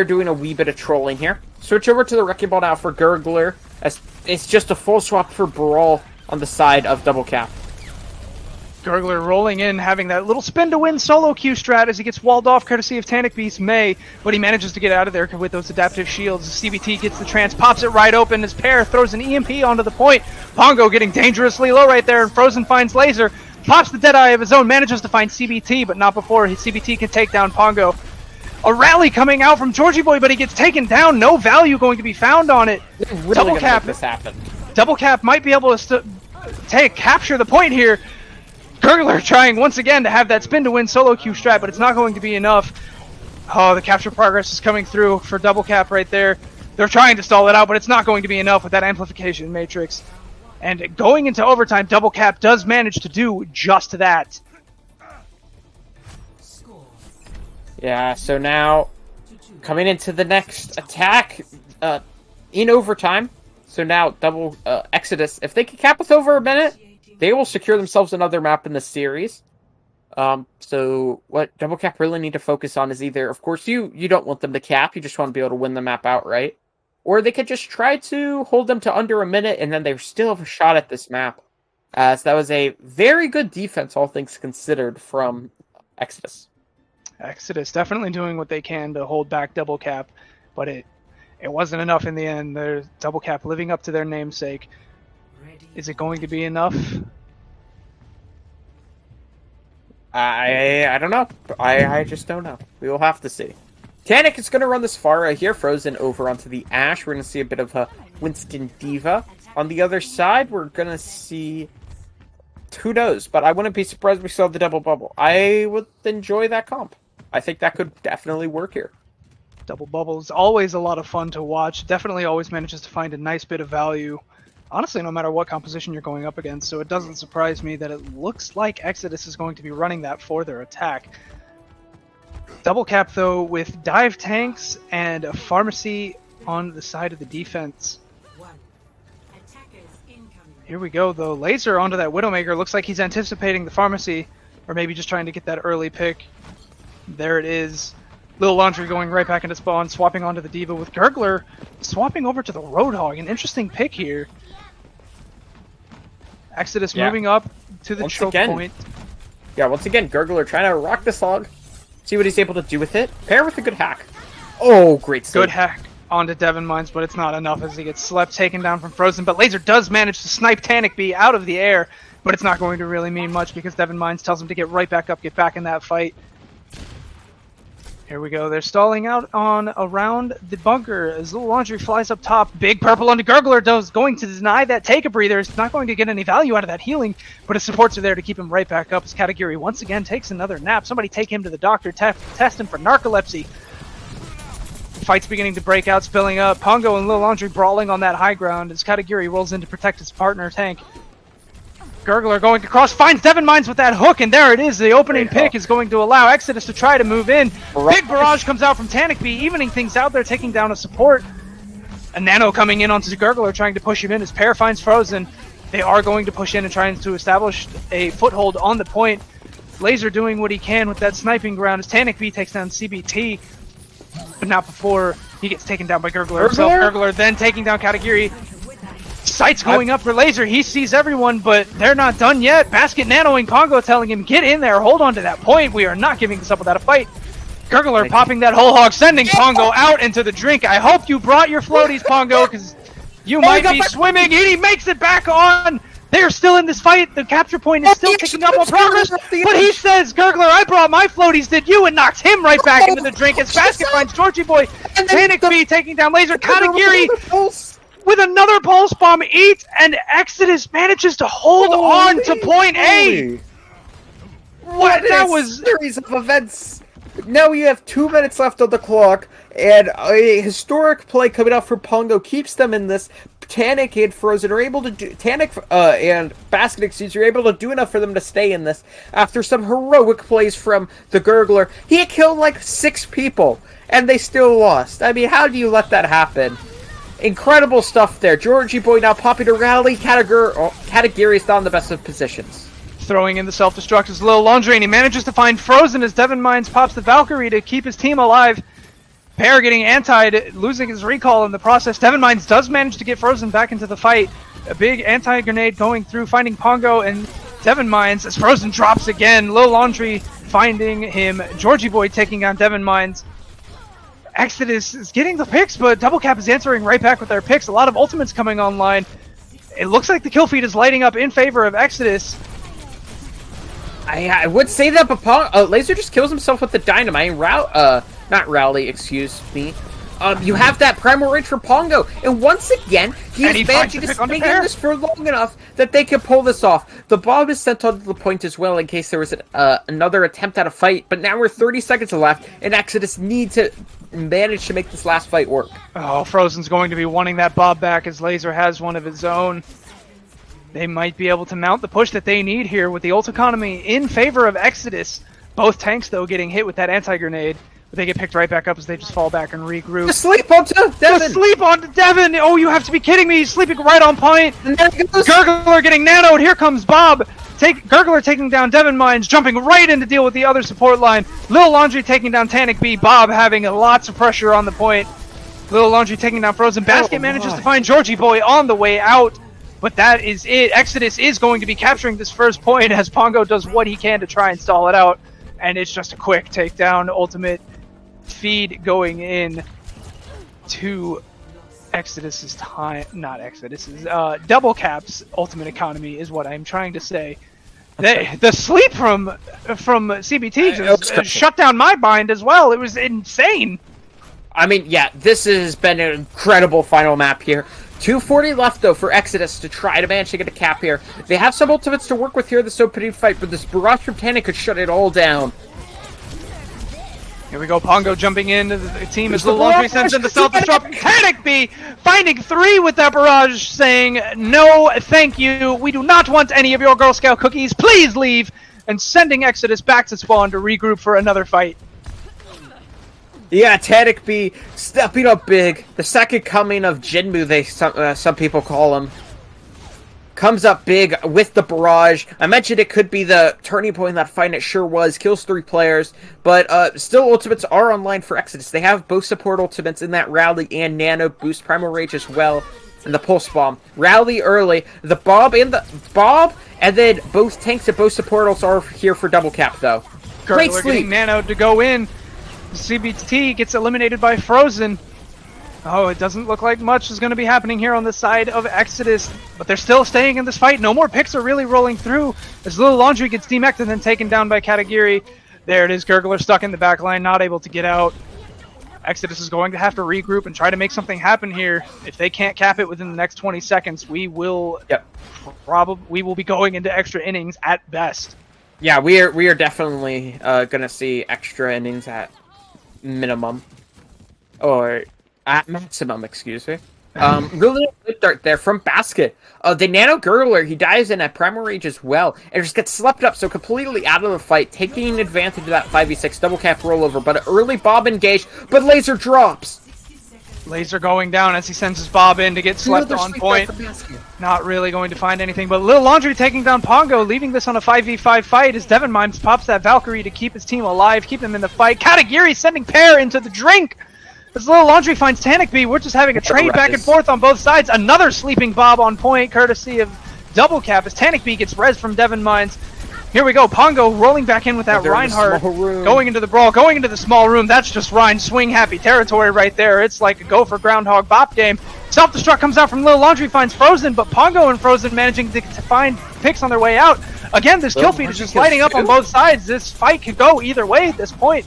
doing a wee bit of trolling here. Switch over to the Wrecking Ball now for Gurgler. As it's just a full swap for Brawl on the side of Double Cap. Gurgler rolling in, having that little spin to win solo Q strat as he gets walled off courtesy of Tanic Beast May, but he manages to get out of there with those adaptive shields. CBT gets the trance, pops it right open as Pear throws an EMP onto the point. Pongo getting dangerously low right there, and Frozen finds Laser, pops the Deadeye of his own, manages to find CBT, but not before CBT can take down Pongo. A rally coming out from Georgie Boy, but he gets taken down. No value going to be found on it. Really Double Cap. Make this happen. Double Cap might be able to capture the point here. Gurgler trying once again to have that spin to win solo Q strat, but it's not going to be enough. Oh, the capture progress is coming through for Double Cap right there. They're trying to stall it out, but it's not going to be enough with that amplification matrix. And going into overtime, Double Cap does manage to do just that. Yeah, so now coming into the next attack in overtime. So now double Exodus, if they can cap us over a minute, they will secure themselves another map in the series. So what Double Cap really need to focus on is either, of course, you don't want them to cap, you just want to be able to win the map outright. Or they could just try to hold them to under a minute, and then they still have a shot at this map. So that was a very good defense, all things considered, from Exodus. Exodus definitely doing what they can to hold back Double Cap, but it wasn't enough in the end. There's Double Cap living up to their namesake. Is it going to be enough? I don't know. I just don't know. We will have to see. Tanic is going to run this Pharah here, Frozen over onto the Ashe. We're going to see a bit of a Winston Diva. On the other side, we're going to see... Who knows? But I wouldn't be surprised if we saw the double bubble. I would enjoy that comp. I think that could definitely work here. Double bubble is always a lot of fun to watch. Definitely always manages to find a nice bit of value. Honestly, no matter what composition you're going up against, so it doesn't surprise me that it looks like Exodus is going to be running that for their attack. Double Cap, though, with dive tanks and a pharmacy on the side of the defense. Here we go, though. Laser onto that Widowmaker. Looks like he's anticipating the pharmacy, or maybe just trying to get that early pick. There it is. Little Laundry going right back into spawn, swapping onto the D.Va with Gurgler, swapping over to the Roadhog. An interesting pick here. Exodus moving up to the choke point. Yeah, once again, Gurgler trying to rock this hog. See what he's able to do with it. Pair with a good hack. Oh, great save. Good hack onto Devon Mines, but it's not enough as he gets slept, taken down from Frozen. But Laser does manage to snipe Tanic B out of the air, but it's not going to really mean much because Devon Mines tells him to get right back up, get back in that fight. Here we go. They're stalling out on around the bunker as Little Laundry flies up top. Big purple onto Gurgler, though, is going to deny that take a breather. It's not going to get any value out of that healing, but his supports are there to keep him right back up as Katagiri once again takes another nap. Somebody take him to the doctor, test him for narcolepsy. Fight's beginning to break out, spilling up. Pongo and Little Laundry brawling on that high ground as Katagiri rolls in to protect his partner tank. Gurgler going across, finds Devon Mines with that hook, and there it is. The opening pick is going to allow Exodus to try to move in. Big barrage comes out from Tanic B, evening things out there, taking down a support. A Nano coming in onto Gurgler, trying to push him in as Pear finds Frozen. They are going to push in and trying to establish a foothold on the point. Laser doing what he can with that sniping ground as Tanic B takes down CBT, but not before he gets taken down by Gurgler himself. Gurgler then taking down Katagiri. Sights going up for Laser. He sees everyone, but they're not done yet. Basket nanoing Pongo, telling him, get in there, hold on to that point. We are not giving this up without a fight. Gurgler popping that whole hog, sending Pongo out into the drink. I hope you brought your floaties, Pongo, because you might be swimming. He makes it back on. They're still in this fight. The capture point is still ticking up on progress. But he says, Gurgler, I brought my floaties, did you? And knocks him right back into the drink as Basket finds Georgie Boy. Tanic B taking down Laser. Katagiri with another pulse bomb eats, and Exodus manages to hold on to point A. What? That was a series of events. Now we have 2 minutes left on the clock, and a historic play coming out for Pongo keeps them in this. Tanic and Frozen are able to do and Basket, excuse, are able to do enough for them to stay in this after some heroic plays from the Gurgler. He had killed like 6 people, and they still lost. I mean, how do you let that happen? Incredible stuff there. Georgie Boy now popping to rally. Katagiri is not in the best of positions. Throwing in the self-destruct is Little Laundry, and he manages to find Frozen as Devon Mines pops the Valkyrie to keep his team alive. Pear getting antied, losing his recall in the process. Devon Mines does manage to get Frozen back into the fight. A big anti-grenade going through, finding Pongo and Devon Mines as Frozen drops again. Little Laundry finding him. Georgie Boy taking on Devon Mines. Exodus is getting the picks, but Double Cap is answering right back with their picks. A lot of ultimates coming online. It looks like the kill feed is lighting up in favor of Exodus. I would say that, but Laser just kills himself with the dynamite. Not Rowley, excuse me. You have that Primal Rage for Pongo, and once again, he's managing to stay in this for long enough that they can pull this off. The bomb is sent onto the point as well in case there was another attempt at a fight, but now we're 30 seconds left, and Exodus need to manage to make this last fight work. Oh, Frozen's going to be wanting that Bob back as Laser has one of his own. They might be able to mount the push that they need here with the ult economy in favor of Exodus. Both tanks, though, getting hit with that anti-grenade. But they get picked right back up as they just fall back and regroup. Sleep onto Devon! Sleep onto Devon! Oh, you have to be kidding me! He's sleeping right on point! Gurgler getting nanoed! Here comes Bob! Gurgler taking down Devon Mines, jumping right in to deal with the other support line. Little Laundry taking down Tanic B. Bob having lots of pressure on the point. Little Laundry taking down Frozen. Basket manages to find Georgie Boy on the way out. But that is it. Exodus is going to be capturing this first point as Pongo does what he can to try and stall it out. And it's just a quick takedown. Ultimate feed going in to Exodus's time. Not Exodus's. Double Cap's ultimate economy is what I'm trying to say. The sleep from CBT just shut down my mind as well. It was insane. I mean, yeah, this has been an incredible final map here. 240 left, though, for Exodus to try to manage to get a cap here. They have some ultimates to work with here this opening fight, but this barrage from Tanic could shut it all down. Here we go, Pongo jumping in. The team is Little Laundry sends in the self-destruct. Tanic B finding 3 with that barrage, saying, no, thank you. We do not want any of your Girl Scout cookies. Please leave. And sending Exodus back to spawn to regroup for another fight. Yeah, Tanic B stepping up big. The second coming of Jinmu, some people call him. comes up big with the barrage. I mentioned it could be the turning point in that fight, and it sure was. Kills 3 players, but still ultimates are online for Exodus. They have both support ultimates in that Rally and Nano, boost Primal Rage as well, and the Pulse Bomb. Rally early, the Bob, and then both tanks and both support ults are here for double cap, though. Great Gurgler sleep. getting Nano to go in. CBT gets eliminated by Frozen. Oh, it doesn't look like much is going to be happening here on the side of Exodus, but they're still staying in this fight. No more picks are really rolling through as Little Laundry gets demeched and then taken down by Katagiri. There it is, Gurgler stuck in the back line, not able to get out. Exodus is going to have to regroup and try to make something happen here. If they can't cap it within the next 20 seconds, we will be going into extra innings at best. Yeah, we are definitely going to see extra innings at minimum. Or at maximum, excuse me. Really good dart there from Basket. The Nano Gurgler, he dives in at Primal Rage as well, and just gets swept up, so completely out of the fight, taking advantage of that 5v6 double cap rollover, but an early Bob engage, but Laser drops! Laser going down as he sends his Bob in to get slept on point. Not really going to find anything, but Little Laundry taking down Pongo, leaving this on a 5v5 fight as Devon Mimes pops that Valkyrie to keep his team alive, keep them in the fight. Katagiri sending Pear into the drink! As Little Laundry finds Tanic B, we're just having a trade back and forth on both sides. Another sleeping Bob on point, courtesy of Double Cap, as Tanic B gets res from Devon Mines. Here we go, Pongo rolling back in with that Reinhardt, going into the brawl, going into the small room. That's just Rein swing happy territory right there. It's like a go for Groundhog Bop game. Self-destruct comes out from Little Laundry, finds Frozen, but Pongo and Frozen managing to find picks on their way out. Again, this kill feed is just lighting up on both sides. This fight could go either way at this point.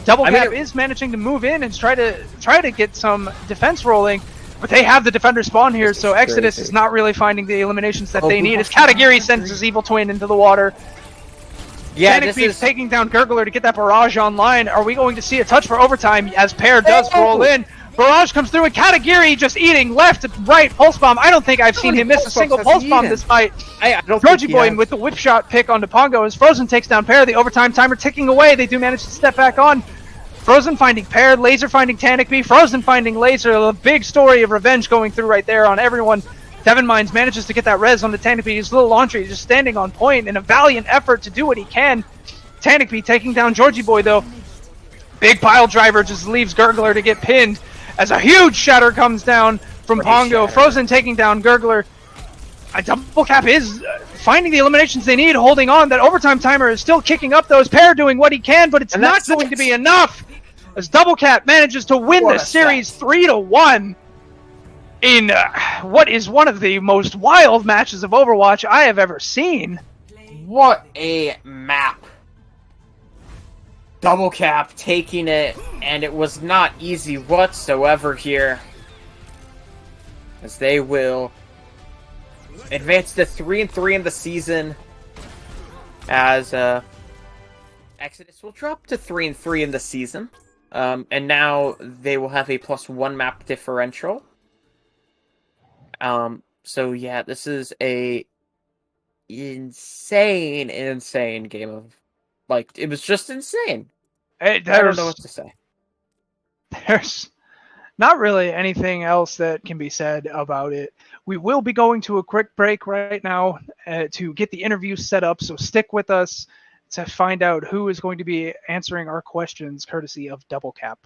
Double Cap is managing to move in and try to get some defense rolling, but they have the defender spawn here, so Exodus is not really finding the eliminations that they need. As Katagiri sends his evil twin into the water. Yeah, Panic Beast taking down Gurgler to get that barrage online. Are we going to see a touch for overtime as Pear does roll in? Barrage comes through and Katagiri just eating left and right pulse bomb. I don't think I've seen him miss a single pulse bomb this fight. Roji Boy with the whip shot pick onto Pongo as Frozen takes down Pear. The overtime timer ticking away. They do manage to step back on. Frozen finding Pear, Laser finding Tanic B, Frozen finding Laser. A big story of revenge going through right there on everyone. Devon Mines manages to get that res on the Tanic B. His Little Laundry just standing on point in a valiant effort to do what he can. Tanic B taking down Georgie Boy though. Big pile driver just leaves Gurgler to get pinned as a huge shatter comes down from Pongo. Frozen taking down Gurgler. A Double Cap is finding the eliminations they need, holding on. That overtime timer is still kicking up those. Pear doing what he can, but it's not going to be enough as Double Cap manages to win the series 3-1 in what is one of the most wild matches of Overwatch I have ever seen. What a map. Double Cap taking it, and it was not easy whatsoever here, as they will advance to 3-3 in the season, as Exodus will drop to 3-3 in the season, and now they will have a +1 map differential. So yeah, this is a insane game of, like, it was just insane. I don't know what to say. There's not really anything else that can be said about it. We will be going to a quick break right now to get the interview set up, so stick with us to find out who is going to be answering our questions courtesy of Double Cap.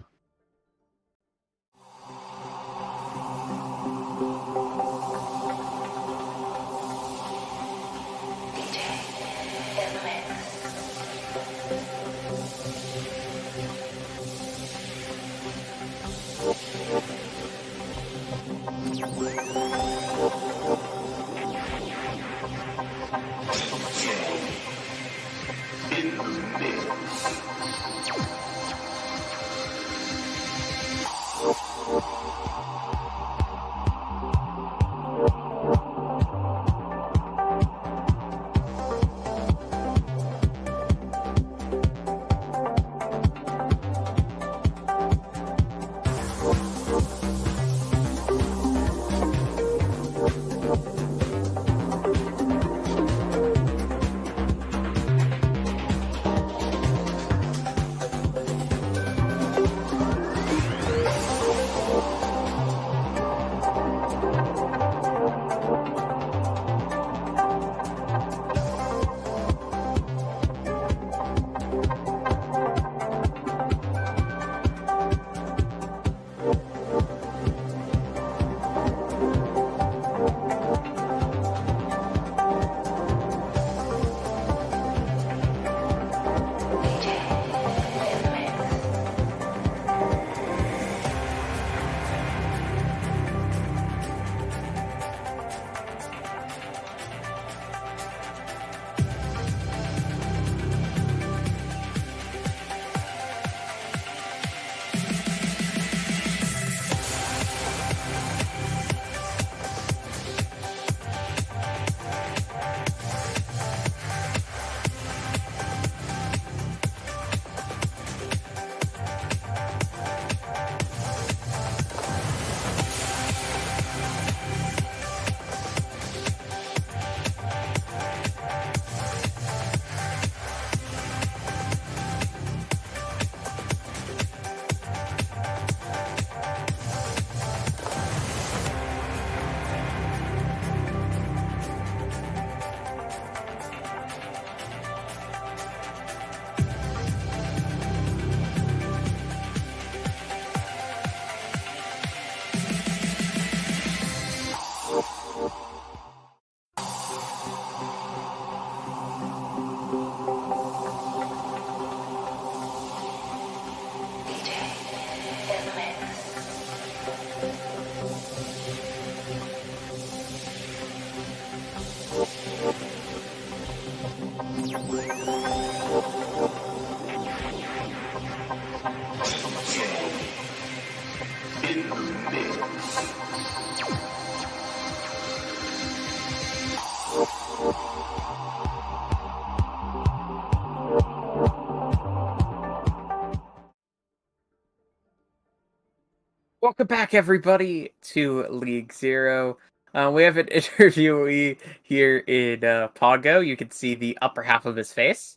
Welcome back, everybody, to League Zero. We have an interviewee here in Pongo. You can see the upper half of his face.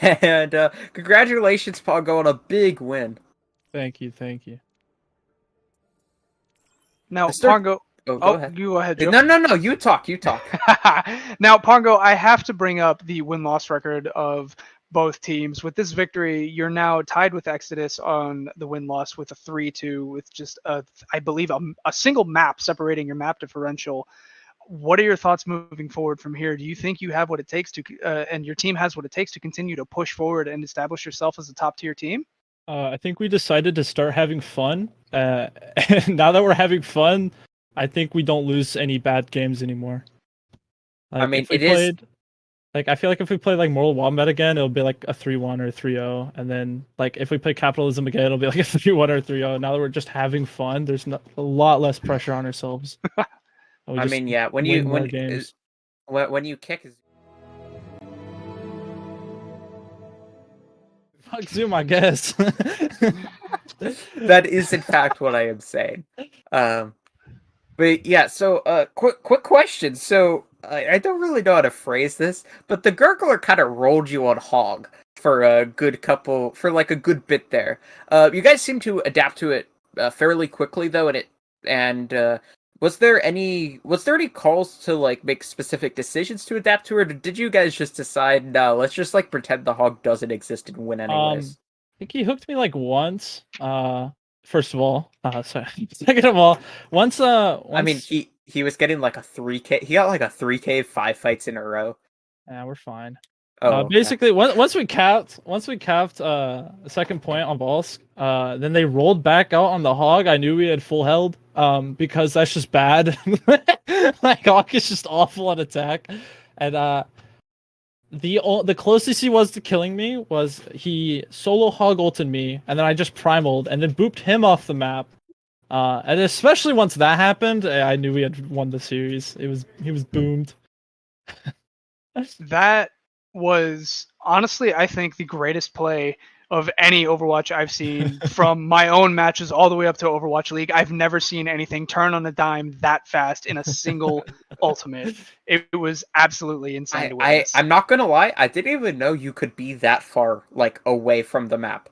And congratulations, Pongo, on a big win. Thank you, thank you. Now, Pongo... Oh, go ahead. You go ahead, Joe. No, you talk. Now, Pongo, I have to bring up the win-loss record of both teams. With this victory, you're now tied with Exodus on the win-loss with a 3-2, with just, I believe, a single map separating your map differential. What are your thoughts moving forward from here? Do you think you have what it takes to, and your team has what it takes to continue to push forward and establish yourself as a top-tier team? I think we decided to start having fun. And now that we're having fun, I think we don't lose any bad games anymore. Like, I mean, I feel like if we play like Mortal Wombat again, it'll be like a 3-1 or 3-0, and then like if we play Capitalism again, it'll be like a 3-1 or 3-0. Now that we're just having fun, there's a lot less pressure on ourselves. I mean, yeah, when you kick, fuck Zoom, I guess. that is in fact what I am saying. But yeah, so quick question. So I don't really know how to phrase this, but the Gurgler kind of rolled you on Hog for a good bit there. You guys seem to adapt to it fairly quickly though, and was there any calls to like make specific decisions to adapt to it, or did you guys just decide no, let's just like pretend the Hog doesn't exist and win anyways? I think he hooked me like once. First of all, sorry. Second of all, once. I mean, he was getting like a 3K. He got like a 3K 5 fights in a row. Yeah, we're fine. Oh, basically, once we capped a second point on Volsk, then they rolled back out on the Hog. I knew we had full held, because that's just bad. Like Hog is just awful on attack, and the closest he was to killing me was he solo Hog ulted me, and then I just primaled and then booped him off the map. And especially once that happened, I knew we had won the series. He was boomed. That was honestly, I think, the greatest play of any Overwatch I've seen from my own matches all the way up to Overwatch League. I've never seen anything turn on a dime that fast in a single ultimate. It was absolutely insane to witness. I'm not gonna lie, I didn't even know you could be that far like away from the map.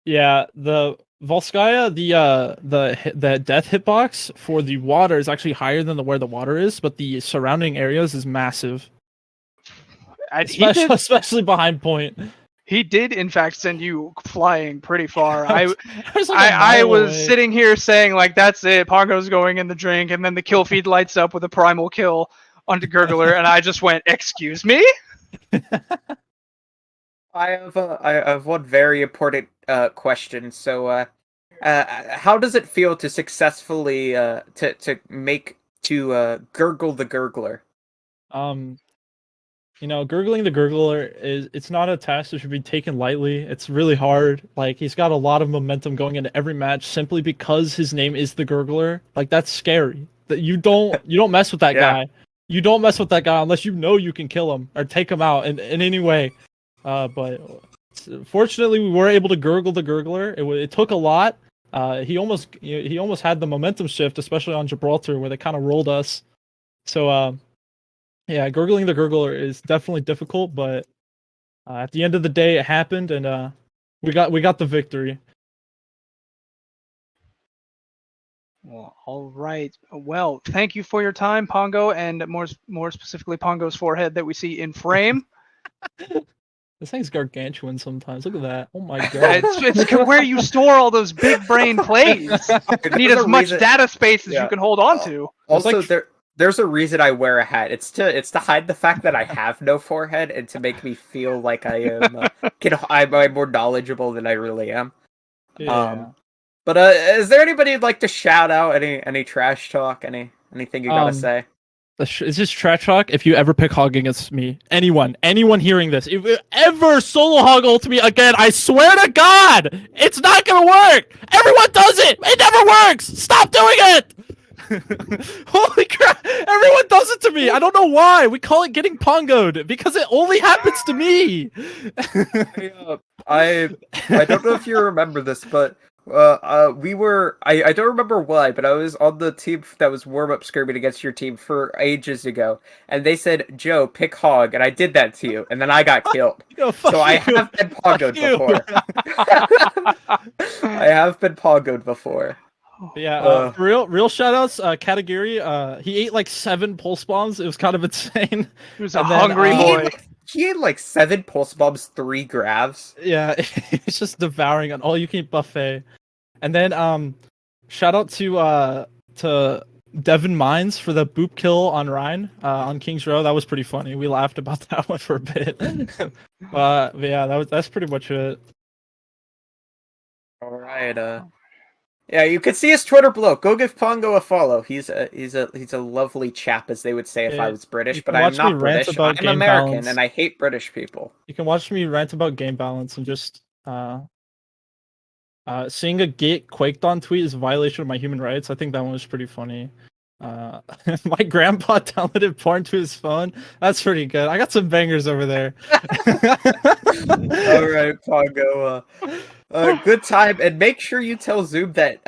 Yeah, the Volskaya, the death hitbox for the water is actually higher than where the water is, but the surrounding areas is massive. Especially behind point. He did, in fact, send you flying pretty far. I was was sitting here saying, like, that's it. Pongo's going in the drink, and then the kill feed lights up with a primal kill onto Gurgler, and I just went, excuse me? I have one very important question. So, how does it feel to successfully gurgle the Gurgler? Gurgling the Gurgler it's not a task that should be taken lightly. It's really hard. Like, he's got a lot of momentum going into every match simply because his name is the Gurgler. Like, that's scary. That you don't mess with that guy. You don't mess with that guy unless you know you can kill him or take him out in any way. But fortunately, we were able to Gurgle the Gurgler. It took a lot. He almost had the momentum shift, especially on Gibraltar, where they kind of rolled us. So, yeah, Gurgling the Gurgler is definitely difficult, but at the end of the day, it happened, and we got the victory. Well, all right. Well, thank you for your time, Pongo, and more specifically, Pongo's forehead that we see in frame. This thing's gargantuan sometimes. Look at that. Oh my god. It's where you store all those big brain plays. You need as much data space as you can hold on to. Also, there's a reason I wear a hat. It's to hide the fact that I have no forehead and to make me feel like I am I'm more knowledgeable than I really am. Yeah. But is there anybody who'd like to shout out any trash talk? Anything you gotta say? It's just trash talk. If you ever pick Hog against me, anyone hearing this, if you ever solo Hog ult me again, I swear to God, it's not gonna work. Everyone does it. It never works. Stop doing it. Holy crap! Everyone does it to me. I don't know why. We call it getting pongoed because it only happens to me. I don't know if you remember this, but we were I don't remember why, but I was on the team that was warm up scrimming against your team for ages ago, and they said, "Joe, pick Hog," and I did that to you, and then I got killed. Yo, So I you. have been pongoed before. I have been pongoed before. Yeah, real shout outs, Katagiri, he ate like 7 pulse bombs. It was kind of insane. He was a hungry boy. He had like 7 pulse bombs, 3 grabs. Yeah, he's just devouring an all you can eat buffet. And then shout out to Devin Mines for the boop kill on Ryan on Kings Row. That was pretty funny. We laughed about that one for a bit. But yeah, that's pretty much it. All right, yeah, you can see his Twitter below. Go give Pongo a follow. He's a lovely chap, as they would say if I was British, but I'm not British. I'm American, balance. And I hate British people. You can watch me rant about game balance and just seeing a get quaked on tweet is a violation of my human rights. I think that one was pretty funny. My grandpa downloaded porn to his phone. That's pretty good. I got some bangers over there. All right, Pongo. Good time, and make sure you tell Zoob that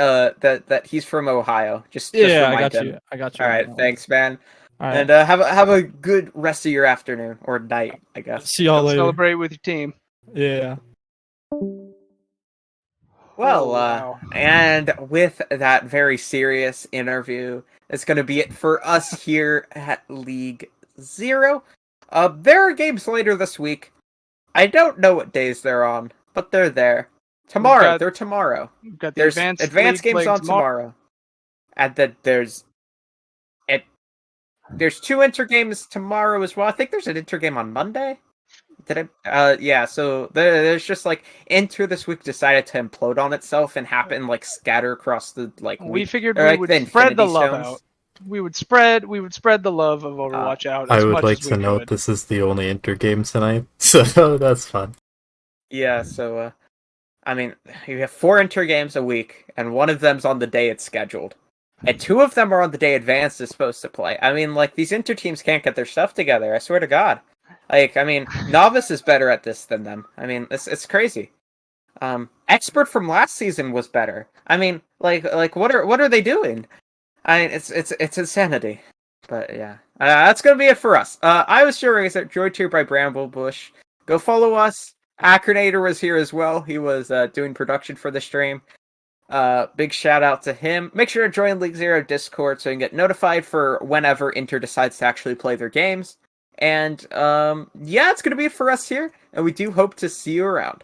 that he's from Ohio. Just yeah, I got you. I got you. All right, thanks, man. All right. And have a good rest of your afternoon or night, I guess. See y'all later. Celebrate with your team. Yeah. Well, wow. And with that very serious interview, it's going to be it for us here at League Zero. There are games later this week. I don't know what days they're on, but they're there. Tomorrow, they're tomorrow. We've got the There's advanced games on tomorrow. And then there's 2 inter games tomorrow as well. I think there's an inter game on Monday. Yeah, so there's just like Inter this week decided to implode on itself and happen like scatter across the like. We figured we would spread the love out. We would spread the love of Overwatch out. I would like to note this is the only Inter game tonight, so that's fun. Yeah, so I mean, you have 4 Inter games a week, and one of them's on the day it's scheduled, and 2 of them are on the day Advanced is supposed to play. I mean, like these Inter teams can't get their stuff together. I swear to God. Like, I mean, Novice is better at this than them. I mean, it's crazy. Expert from last season was better. I mean, like what are they doing? I mean, it's insanity. But yeah, that's gonna be it for us. I was Joe Razor, joined here by Bramblebush. Go follow us. Acronator was here as well. He was doing production for the stream. Big shout out to him. Make sure to join League Zero Discord so you can get notified for whenever Inter decides to actually play their games. And yeah, it's gonna be it for us here, and we do hope to see you around.